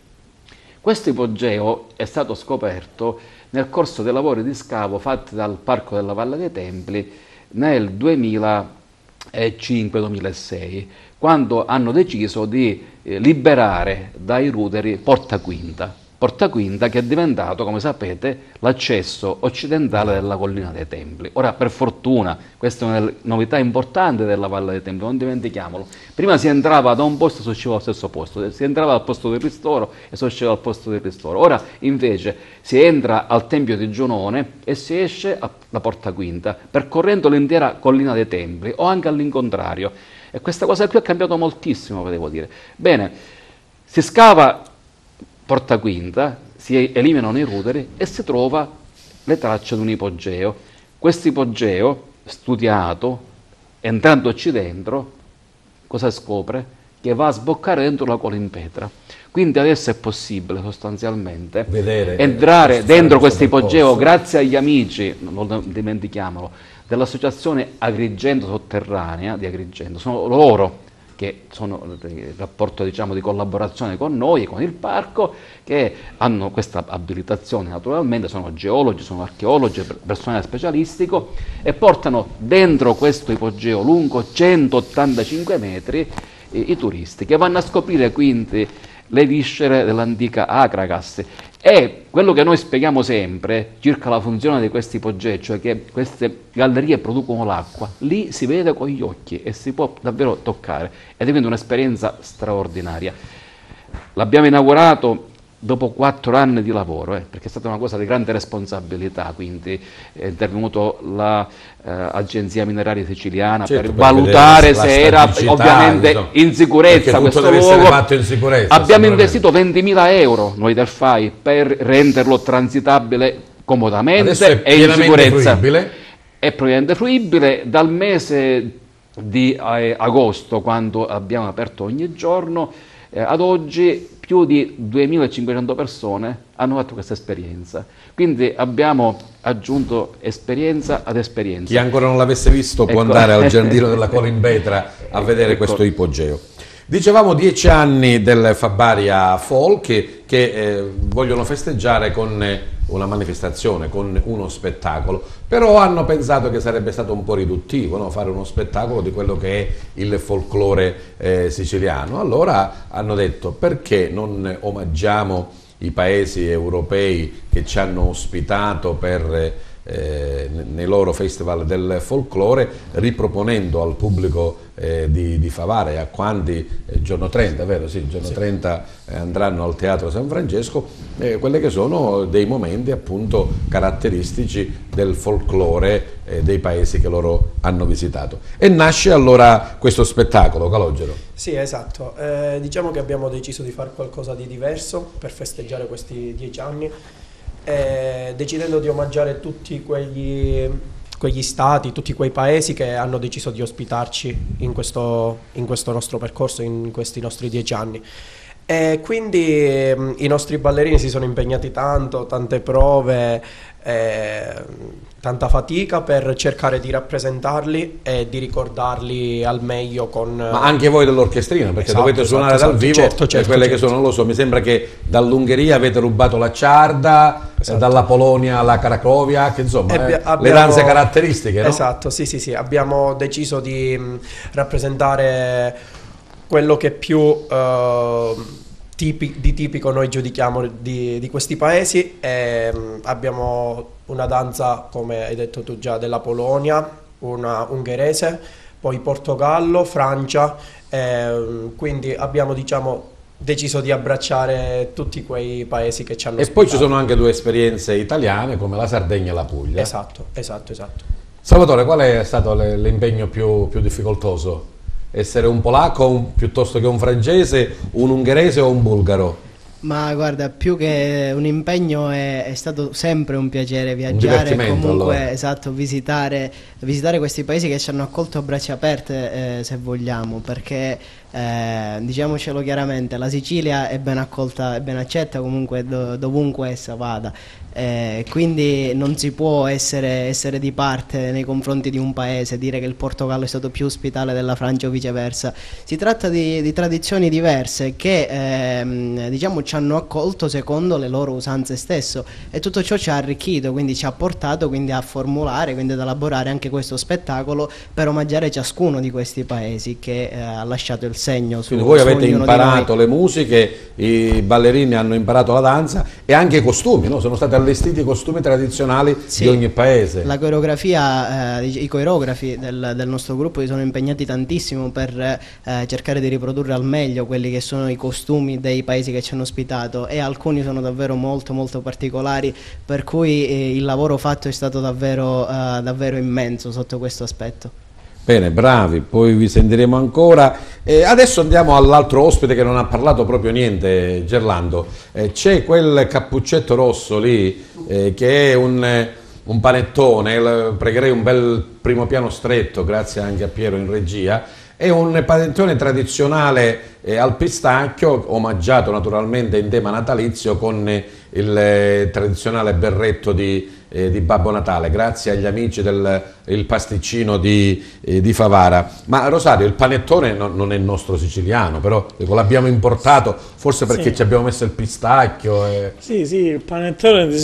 B: Questo ipogeo è stato scoperto nel corso dei lavori di scavo fatti dal Parco della Valle dei Templi nel 2005-2006, quando hanno deciso di liberare dai ruderi Porta Quinta, che è diventato, come sapete, l'accesso occidentale della Collina dei Templi. Ora, per fortuna, questa è una novità importante della Valle dei Templi, non dimentichiamolo. Prima si entrava da un posto e si usciva allo stesso posto, si entrava dal posto del ristoro e si usciva dal posto del ristoro. Ora, invece, si entra al Tempio di Giunone e si esce alla Porta Quinta, percorrendo l'intera Collina dei Templi, o anche all'incontrario. E questa cosa qui ha cambiato moltissimo, devo dire. Bene, si scava Porta Quinta, si eliminano i ruderi e si trova le tracce di un ipogeo. Questo ipogeo, studiato, entrandoci dentro, cosa scopre? Che va a sboccare dentro la Colimpetra. Quindi adesso è possibile sostanzialmente entrare dentro questo ipogeo grazie agli amici, non dimentichiamolo, dell'associazione Agrigento Sotterranea di Agrigento. Sono loro che sono in rapporto, diciamo, di collaborazione con noi, con il parco, che hanno questa abilitazione naturalmente, sono geologi, sono archeologi, personale specialistico, e portano dentro questo ipogeo lungo 185 metri i turisti, che vanno a scoprire quindi le viscere dell'antica Akragas. E quello che noi spieghiamo sempre circa la funzione di questi ipogei, cioè che queste gallerie producono l'acqua, lì si vede con gli occhi e si può davvero toccare, ed diventa un'esperienza straordinaria. L'abbiamo inaugurato dopo 4 anni di lavoro, perché è stata una cosa di grande responsabilità, quindi è intervenuto l'Agenzia Mineraria Siciliana, certo, per valutare se era ovviamente in sicurezza questo luogo. Abbiamo investito 20.000 euro noi del FAI per renderlo transitabile comodamente e in sicurezza. È pienamente fruibile dal mese di agosto, quando abbiamo aperto ogni giorno, ad oggi più di 2.500 persone hanno fatto questa esperienza. Quindi abbiamo aggiunto esperienza ad esperienza.
A: Chi ancora non l'avesse visto può andare al giardino della Colimpetra a vedere questo ipogeo. Dicevamo 10 anni del Fabaria Folk che vogliono festeggiare con una manifestazione, con uno spettacolo, però hanno pensato che sarebbe stato un po' riduttivo, no? Fare uno spettacolo di quello che è il folklore siciliano. Allora hanno detto: perché non omaggiamo i paesi europei che ci hanno ospitato per nei loro festival del folklore, riproponendo al pubblico di Favara e a quanti giorno 30, vero? Sì, giorno 30 andranno al Teatro San Francesco, quelli che sono dei momenti appunto caratteristici del folklore dei paesi che loro hanno visitato. E nasce allora questo spettacolo, Calogero.
F: Sì, esatto. Diciamo che abbiamo deciso di fare qualcosa di diverso per festeggiare questi 10 anni, decidendo di omaggiare tutti quegli stati, tutti quei paesi che hanno deciso di ospitarci in questo nostro percorso, in questi nostri 10 anni. E quindi i nostri ballerini si sono impegnati tanto, tante prove, tanta fatica per cercare di rappresentarli e di ricordarli al meglio con...
A: Ma anche voi dell'orchestrina, perché dovete suonare dal vivo,
F: certo,
A: quelle che sono, non lo so, mi sembra che dall'Ungheria avete rubato la ciarda, dalla Polonia la Cracovia, che insomma le danze caratteristiche, no?
F: Esatto, sì, abbiamo deciso di rappresentare quello che più di tipico noi giudichiamo di questi paesi. Abbiamo una danza, come hai detto tu già, della Polonia, una ungherese, poi Portogallo, Francia, quindi abbiamo deciso di abbracciare tutti quei paesi che ci hanno
A: ospitato. E poi ci sono anche 2 esperienze italiane come la Sardegna e la Puglia.
F: Esatto.
A: Salvatore, qual è stato l'impegno più difficoltoso? Essere un polacco piuttosto che un francese, un ungherese o un bulgaro?
G: Ma guarda, più che un impegno è stato sempre un piacere viaggiare e comunque allora. Esatto, visitare questi paesi che ci hanno accolto a braccia aperte, se vogliamo, perché diciamocelo chiaramente, la Sicilia è ben accolta e ben accetta comunque dovunque essa vada. Quindi non si può essere di parte nei confronti di un paese, dire che il Portogallo è stato più ospitale della Francia o viceversa. Si tratta di tradizioni diverse che diciamo ci hanno accolto secondo le loro usanze stesso, e tutto ciò ci ha arricchito, quindi ci ha portato quindi a formulare, quindi ad elaborare anche questo spettacolo per omaggiare ciascuno di questi paesi che ha lasciato il segno su.
A: Quindi voi avete imparato le musiche, i ballerini hanno imparato la danza e anche i costumi, no? Sono stati allestiti i costumi tradizionali di ogni paese.
G: La coreografia, i coreografi del nostro gruppo si sono impegnati tantissimo per cercare di riprodurre al meglio quelli che sono i costumi dei paesi che ci hanno ospitato, e alcuni sono davvero molto particolari, per cui il lavoro fatto è stato davvero immenso sotto questo aspetto.
A: Bene, bravi, poi vi sentiremo ancora. Adesso andiamo all'altro ospite che non ha parlato proprio niente, Gerlando. C'è quel cappuccetto rosso lì che è un panettone, pregherei un bel primo piano stretto, grazie anche a Piero in regia. È un panettone tradizionale al pistacchio, omaggiato naturalmente in tema natalizio con il tradizionale berretto di Babbo Natale, grazie agli amici del pasticcino di Favara. Ma Rosario, il panettone non è nostro siciliano, però l'abbiamo importato forse perché ci abbiamo messo il pistacchio.
C: Sì, il panettone di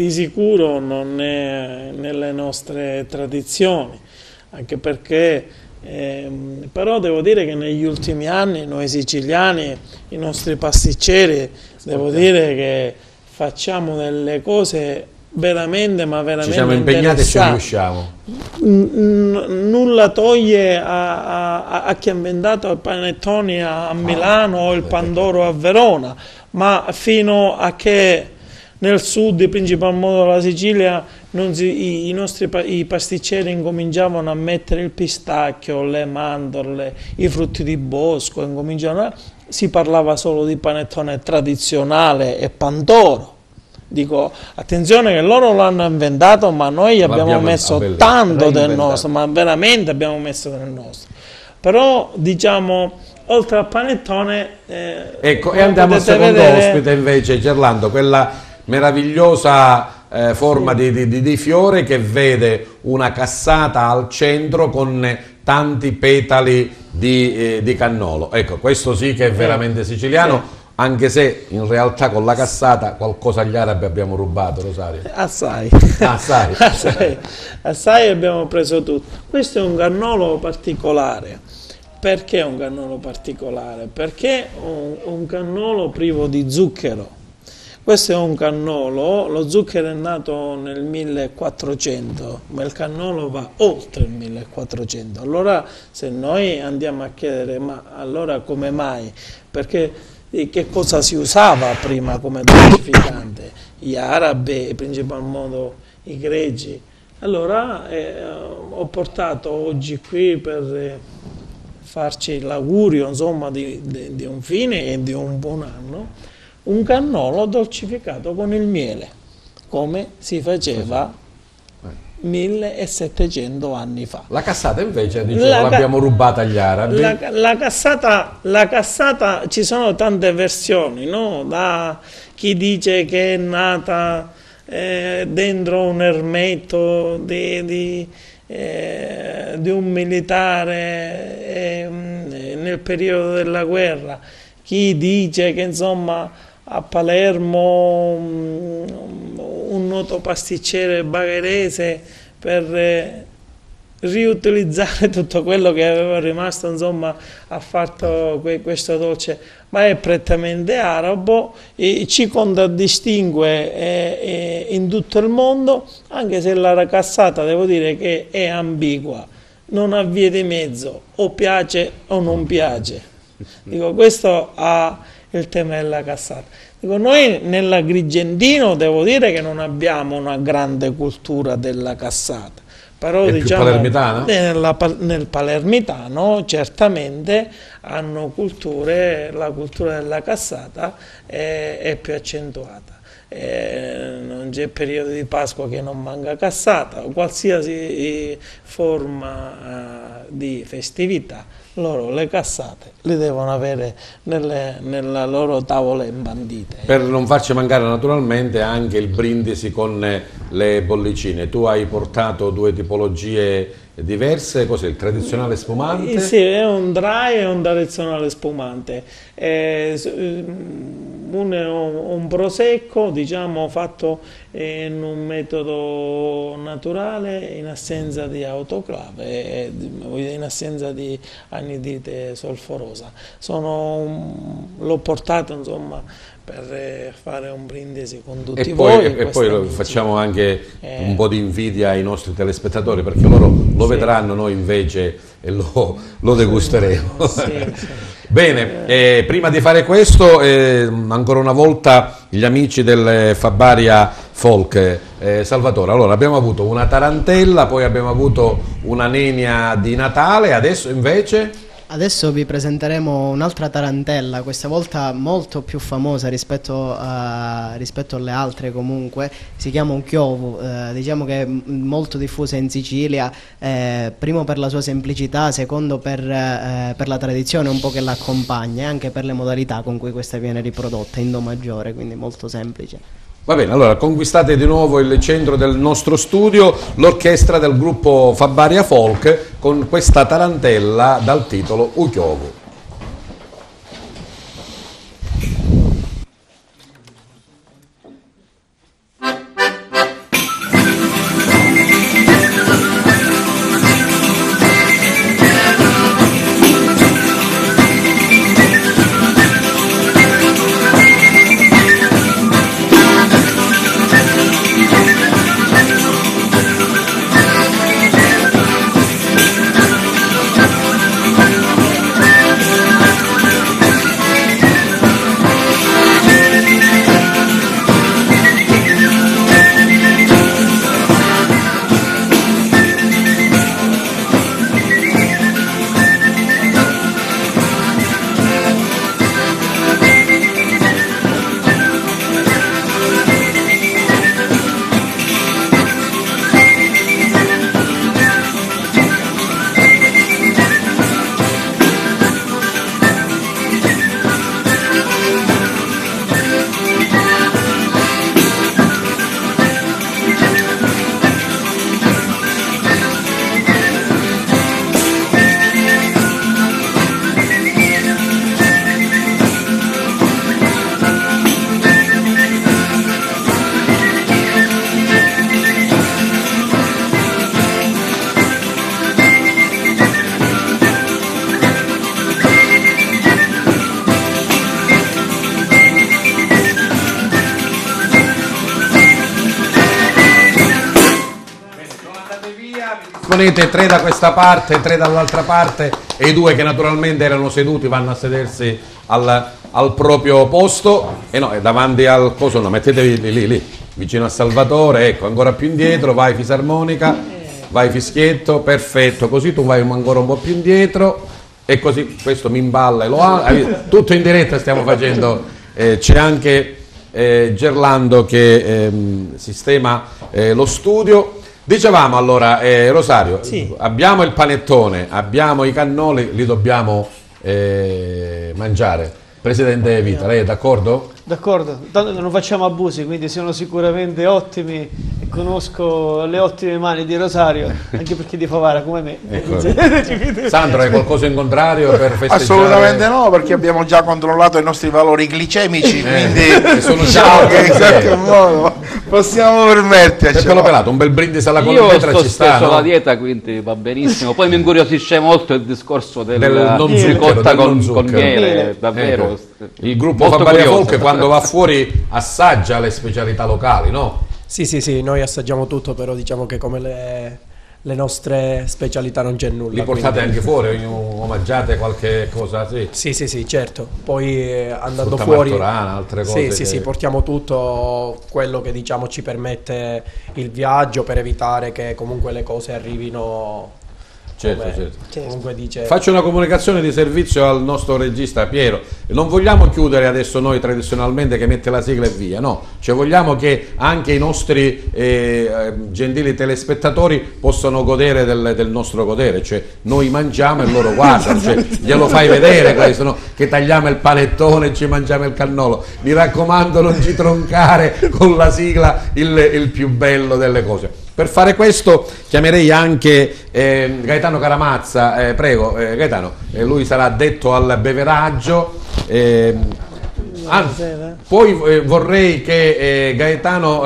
C: sicuro non è nelle nostre tradizioni, anche perché però devo dire che negli ultimi anni noi siciliani, i nostri pasticceri, devo dire che facciamo delle cose veramente
A: ci siamo impegnati e ci riusciamo.
C: Nulla toglie a chi ha inventato i panettoni a Milano o il Pandoro a Verona, ma fino a che nel sud, in principal modo la Sicilia, i pasticceri incominciavano a mettere il pistacchio, le mandorle, i frutti di bosco, si parlava solo di panettone tradizionale e Pandoro. Dico, attenzione che loro l'hanno inventato, ma noi abbiamo messo tanto del nostro, ma veramente abbiamo messo del nostro. Però diciamo, oltre al panettone...
A: ecco, e andiamo al secondo ospite invece, Gerlando, quella meravigliosa forma di fiore che vede una cassata al centro con tanti petali di cannolo. Ecco, questo sì che è veramente siciliano. Anche se in realtà con la cassata qualcosa agli arabi abbiamo rubato, Rosario.
C: Assai abbiamo preso tutto. Questo è un cannolo particolare. Perché è un cannolo particolare? Perché è un cannolo privo di zucchero. Questo è un cannolo, lo zucchero è nato nel 1400, ma il cannolo va oltre il 1400. Allora se noi andiamo a chiedere, ma allora come mai? Perché che cosa si usava prima come dolcificante? Gli arabi, in principal modo i greci. Allora ho portato oggi qui per farci l'augurio, insomma, di un fine e di un buon anno, un cannolo dolcificato con il miele, come si faceva 1700 anni fa.
A: La cassata invece l'abbiamo rubata agli arabi.
C: La cassata, ci sono tante versioni, no? Da chi dice che è nata dentro un ermetto di un militare nel periodo della guerra, chi dice che insomma a Palermo un noto pasticcere bagherese per riutilizzare tutto quello che aveva rimasto, insomma, ha fatto questo dolce, ma è prettamente arabo e ci contraddistingue in tutto il mondo, anche se la cassata devo dire che è ambigua, non ha vie di mezzo, o piace o non piace. Dico, questo ha il tema della cassata. Dico, noi nell'Agrigentino devo dire che non abbiamo una grande cultura della cassata. Però diciamo, nel palermitano certamente hanno culture, la cultura della cassata è più accentuata. Non c'è periodo di Pasqua che non manca cassata, o qualsiasi forma di festività, loro le cassate le devono avere nella loro tavola imbandite.
A: Per non farci mancare naturalmente anche il brindisi con le bollicine. Tu hai portato due tipologie diverse, cos'è il tradizionale spumante?
C: Sì, è un dry e un tradizionale spumante. Uno è un prosecco, diciamo, fatto in un metodo naturale, in assenza di autoclave, in assenza di anidride solforosa. L'ho portato, insomma, per fare un brindisi con tutti voi.
A: E poi facciamo anche un po' di invidia ai nostri telespettatori, perché loro lo vedranno, noi invece lo degusteremo.
C: Sì.
A: Bene, prima di fare questo, ancora una volta gli amici del Fabaria Folk. Salvatore, allora abbiamo avuto una tarantella, poi abbiamo avuto una nenia di Natale, adesso invece...
G: Adesso vi presenteremo un'altra tarantella, questa volta molto più famosa rispetto alle altre comunque, si chiama un chiovu, diciamo che è molto diffusa in Sicilia, primo per la sua semplicità, secondo per la tradizione un po' che l'accompagna e anche per le modalità con cui questa viene riprodotta in do maggiore, quindi molto semplice.
A: Va bene, allora conquistate di nuovo il centro del nostro studio, l'orchestra del gruppo Fabaria Folk con questa tarantella dal titolo Uchiovu. disponete 3 da questa parte, 3 dall'altra parte e i 2 che naturalmente erano seduti vanno a sedersi al proprio posto e no, davanti al coso no, mettetevi lì, vicino a Salvatore, ecco, ancora più indietro, vai fisarmonica, vai fischietto, perfetto, così tu vai ancora un po' più indietro e così questo mi imballa e lo ha, tutto in diretta stiamo facendo, c'è anche Gerlando che sistema lo studio. Dicevamo allora, Rosario,
D: Sì.
A: abbiamo il panettone, abbiamo i cannoli, li dobbiamo mangiare. Presidente Vita, lei è d'accordo?
D: D'accordo, tanto non facciamo abusi, quindi sono sicuramente ottimi e conosco le ottime mani di Rosario, anche perché di Favara come me.
A: Ecco. Sandro, hai qualcosa in contrario per festeggiare?
E: Assolutamente no, perché abbiamo già controllato i nostri valori glicemici, quindi
A: sono
E: diciamo
A: già
E: che in qualche modo possiamo permetterci.
A: Peppino Pelato, un bel brindisi alla
B: Io
A: colpetra
B: sto
A: ci
B: stesso
A: sta, no?
B: la dieta, quindi va benissimo. Poi mi incuriosisce molto il discorso
A: Del non zucchero,
B: ricotta
A: del non
B: con
A: zucchero.
B: miele, davvero.
A: Ecco. Il gruppo
B: Molto
A: Fabaria
B: curioso.
A: Folk quando va fuori assaggia le specialità locali, no?
F: Sì, noi assaggiamo tutto, però diciamo che come le nostre specialità non c'è nulla.
A: Li portate
F: quindi-
A: anche fuori, omaggiate qualche cosa, sì.
F: Sì, certo. Poi andando
A: Frutta
F: fuori,
A: martorana, altre cose
F: sì,
A: che-
F: portiamo tutto quello che diciamo ci permette il viaggio per evitare che comunque le cose arrivino.
A: Certo,
F: come
A: certo.
F: comunque dice.
A: Faccio una comunicazione di servizio al nostro regista Piero. Non vogliamo chiudere adesso noi tradizionalmente che mette la sigla e via, no. Cioè vogliamo che anche i nostri gentili telespettatori possano godere del nostro godere. Cioè noi mangiamo e loro guardano. Cioè, glielo fai vedere questo, no? Che tagliamo il panettone e ci mangiamo il cannolo. Mi raccomando, non ci troncare con la sigla il più bello delle cose. Per fare questo chiamerei anche Gaetano Caramazza, prego Gaetano, lui sarà addetto al beveraggio. Poi vorrei che Gaetano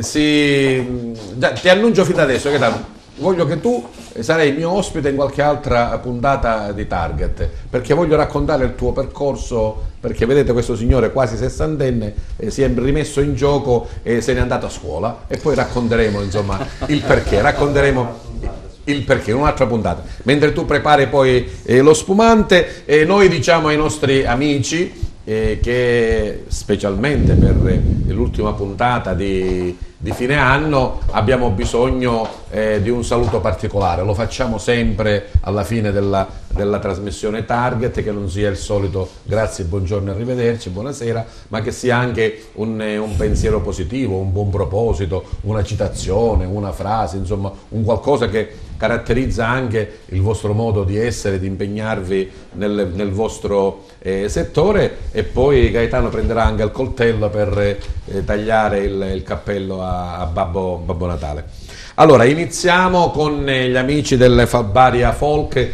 A: ti annuncio fin da adesso, Gaetano, voglio che tu sarai mio ospite in qualche altra puntata di Target, perché voglio raccontare il tuo percorso, perché vedete questo signore quasi sessantenne si è rimesso in gioco e se n'è andato a scuola e poi racconteremo insomma il perché, in un'altra puntata. Mentre tu prepari poi lo spumante, noi diciamo ai nostri amici che specialmente per l'ultima puntata di fine anno abbiamo bisogno di un saluto particolare. Lo facciamo sempre alla fine della trasmissione Target, che non sia il solito grazie, buongiorno, arrivederci, buonasera, ma che sia anche un pensiero positivo, un buon proposito, una citazione, una frase, insomma un qualcosa che caratterizza anche il vostro modo di essere, di impegnarvi nel vostro settore. E poi Gaetano prenderà anche il coltello per tagliare il cappello a Babbo Natale. Allora iniziamo con gli amici del Fabaria Folk.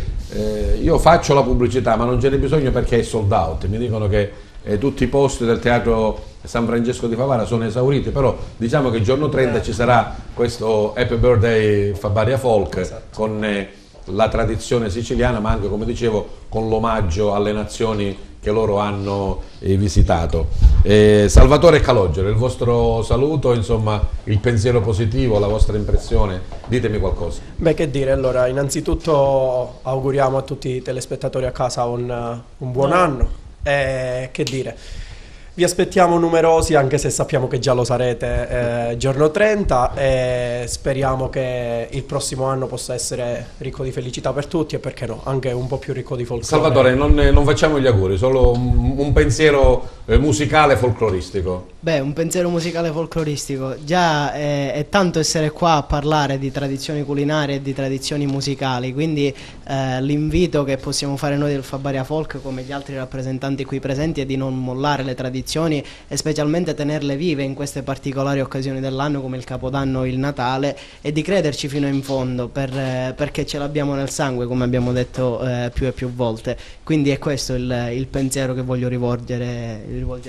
A: Io faccio la pubblicità ma non ce n'è bisogno perché è sold out, mi dicono che tutti i posti del teatro San Francesco di Favara sono esauriti, però diciamo che il giorno 30 ci sarà questo Happy Birthday Fabaria Folk, esatto, con la tradizione siciliana ma anche, come dicevo, con l'omaggio alle nazioni che loro hanno visitato. Salvatore Calogero, il vostro saluto, insomma il pensiero positivo, la vostra impressione, ditemi qualcosa.
F: Beh, che dire, allora innanzitutto auguriamo a tutti i telespettatori a casa un buon anno e che dire, vi aspettiamo numerosi, anche se sappiamo che già lo sarete giorno 30, e speriamo che il prossimo anno possa essere ricco di felicità per tutti e perché no, anche un po' più ricco di folklore.
A: Salvatore, non facciamo gli auguri, solo un pensiero musicale folcloristico.
G: Beh, un pensiero musicale folcloristico. Già è tanto essere qua a parlare di tradizioni culinarie e di tradizioni musicali, quindi l'invito che possiamo fare noi del Fabaria Folk come gli altri rappresentanti qui presenti è di non mollare le tradizioni e specialmente tenerle vive in queste particolari occasioni dell'anno come il Capodanno o il Natale, e di crederci fino in fondo perché ce l'abbiamo nel sangue, come abbiamo detto più e più volte. Quindi è questo il pensiero che voglio rivolgere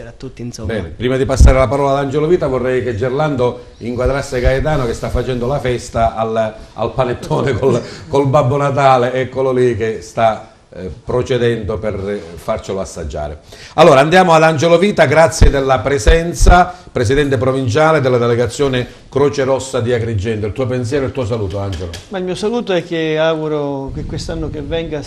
G: a tutti, insomma.
A: Bene, prima di passare la parola ad Angelo Vita vorrei che Gerlando inquadrasse Gaetano che sta facendo la festa al panettone col Babbo Natale, eccolo lì che sta procedendo per farcelo assaggiare. Allora andiamo ad Angelo Vita, grazie della presenza, presidente provinciale della delegazione Croce Rossa di Agrigento. Il tuo pensiero e il tuo saluto, Angelo.
D: Ma il mio saluto è che auguro che quest'anno che venga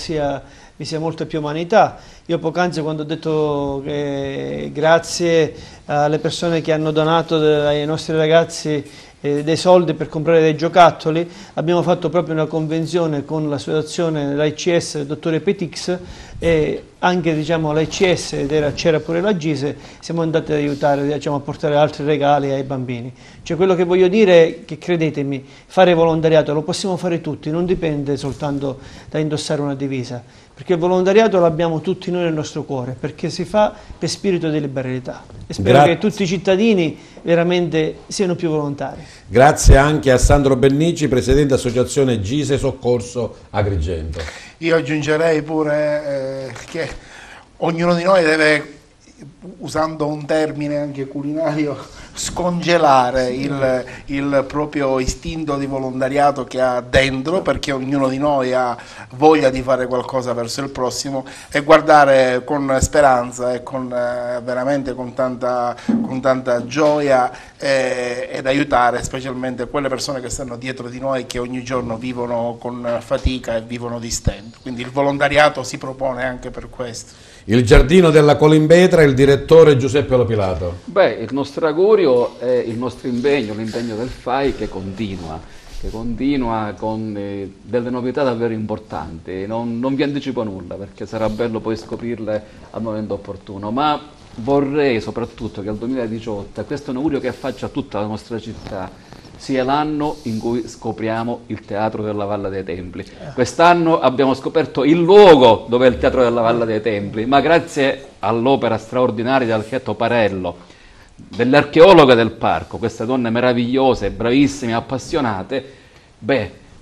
D: vi sia molta più umanità. Io poc'anzi, quando ho detto che grazie alle persone che hanno donato ai nostri ragazzi dei soldi per comprare dei giocattoli, abbiamo fatto proprio una convenzione con l'associazione, l'AICS, il dottore Petix, e anche l'AICS, c'era pure la Gise, siamo andati ad aiutare, a portare altri regali ai bambini. Cioè, quello che voglio dire è che, credetemi, fare volontariato lo possiamo fare tutti, non dipende soltanto da indossare una divisa, perché il volontariato l'abbiamo tutti noi nel nostro cuore, perché si fa per spirito di liberalità, e spero che tutti i cittadini veramente siano più volontari.
A: Grazie anche a Sandro Bennici, presidente associazione Gise Soccorso Agrigento.
E: Io aggiungerei pure che ognuno di noi deve, usando un termine anche culinario, scongelare il proprio istinto di volontariato che ha dentro, perché ognuno di noi ha voglia di fare qualcosa verso il prossimo, e guardare con speranza e veramente con tanta gioia ed aiutare specialmente quelle persone che stanno dietro di noi, che ogni giorno vivono con fatica e vivono di stento. Quindi il volontariato si propone anche per questo.
A: Il Giardino della Colimbetra, il direttore Giuseppe Lopilato.
B: Beh, il nostro augurio è il nostro impegno, l'impegno del FAI che continua con delle novità davvero importanti. Non vi anticipo nulla, perché sarà bello poi scoprirle al momento opportuno, ma vorrei soprattutto che il 2018, e questo è un augurio che faccio a tutta la nostra città, sia l'anno in cui scopriamo il Teatro della Valle dei Templi. Quest'anno abbiamo scoperto il luogo dove è il Teatro della Valle dei Templi, ma grazie all'opera straordinaria dell'architetto Parello, delle archeologhe del parco, queste donne meravigliose, bravissime, appassionate,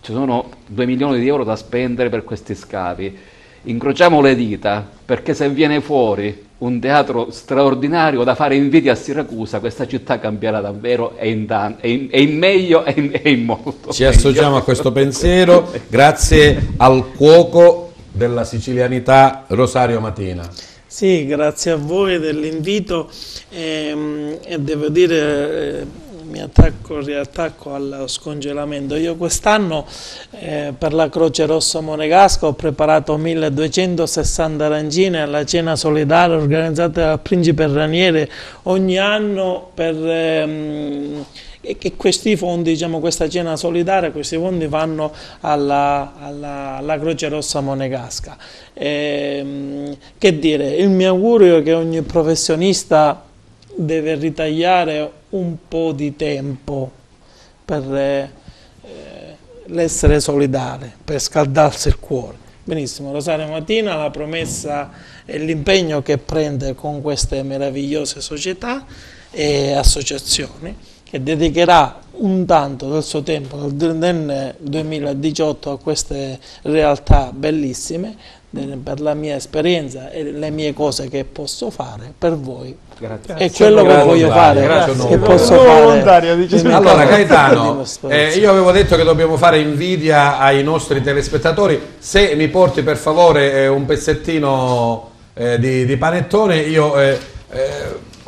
B: ci sono 2 milioni di euro da spendere per questi scavi. Incrociamo le dita, perché se viene fuori un teatro straordinario da fare invidia a Siracusa, questa città cambierà davvero, e in meglio e in molto.
A: Ci associamo a questo pensiero, grazie al cuoco della sicilianità Rosario Matina.
C: Sì, grazie a voi dell'invito, e devo dire, riattacco al scongelamento. Io quest'anno per la Croce Rossa Monegasca ho preparato 1260 arancine alla cena solidale organizzata dal Principe Raniere ogni anno e questi fondi, questa cena solidale, questi fondi vanno alla Croce Rossa Monegasca. Che dire, il mio augurio è che ogni professionista deve ritagliare un po' di tempo per l'essere solidale, per scaldarsi il cuore. Benissimo, Rosario Matina, la promessa e l'impegno che prende con queste meravigliose società e associazioni, che dedicherà un tanto del suo tempo nel 2018 a queste realtà bellissime, per la mia esperienza e le mie cose che posso fare per voi.
B: Grazie.
C: È quello che voglio fare, che posso fare.
A: Allora Gaetano, io avevo detto che dobbiamo fare invidia ai nostri telespettatori. Se mi porti per favore un pezzettino di panettone, io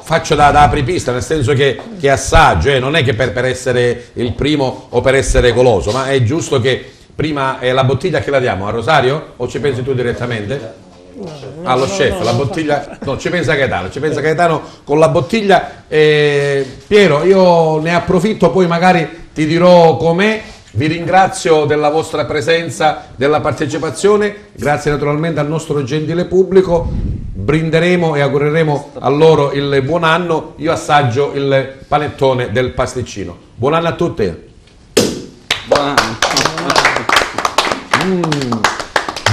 A: faccio da apripista, nel senso che assaggio, non è che per essere il primo o per essere goloso, ma è giusto che prima la bottiglia che la diamo? A Rosario? O ci pensi tu direttamente? Allo chef, la bottiglia... No, ci pensa Gaetano con la bottiglia. Piero, io ne approfitto, poi magari ti dirò com'è. Vi ringrazio della vostra presenza, della partecipazione, grazie naturalmente al nostro gentile pubblico. Brinderemo e augureremo a loro il buon anno. Io assaggio il panettone del pasticcino. Buon anno a tutti.
B: Buon anno.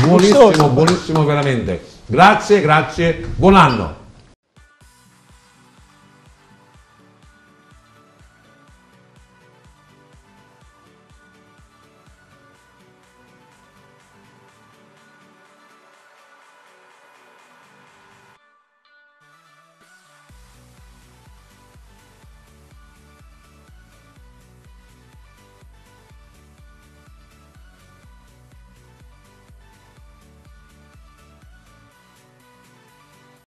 A: Buonissimo, buonissimo veramente. Grazie, buon anno.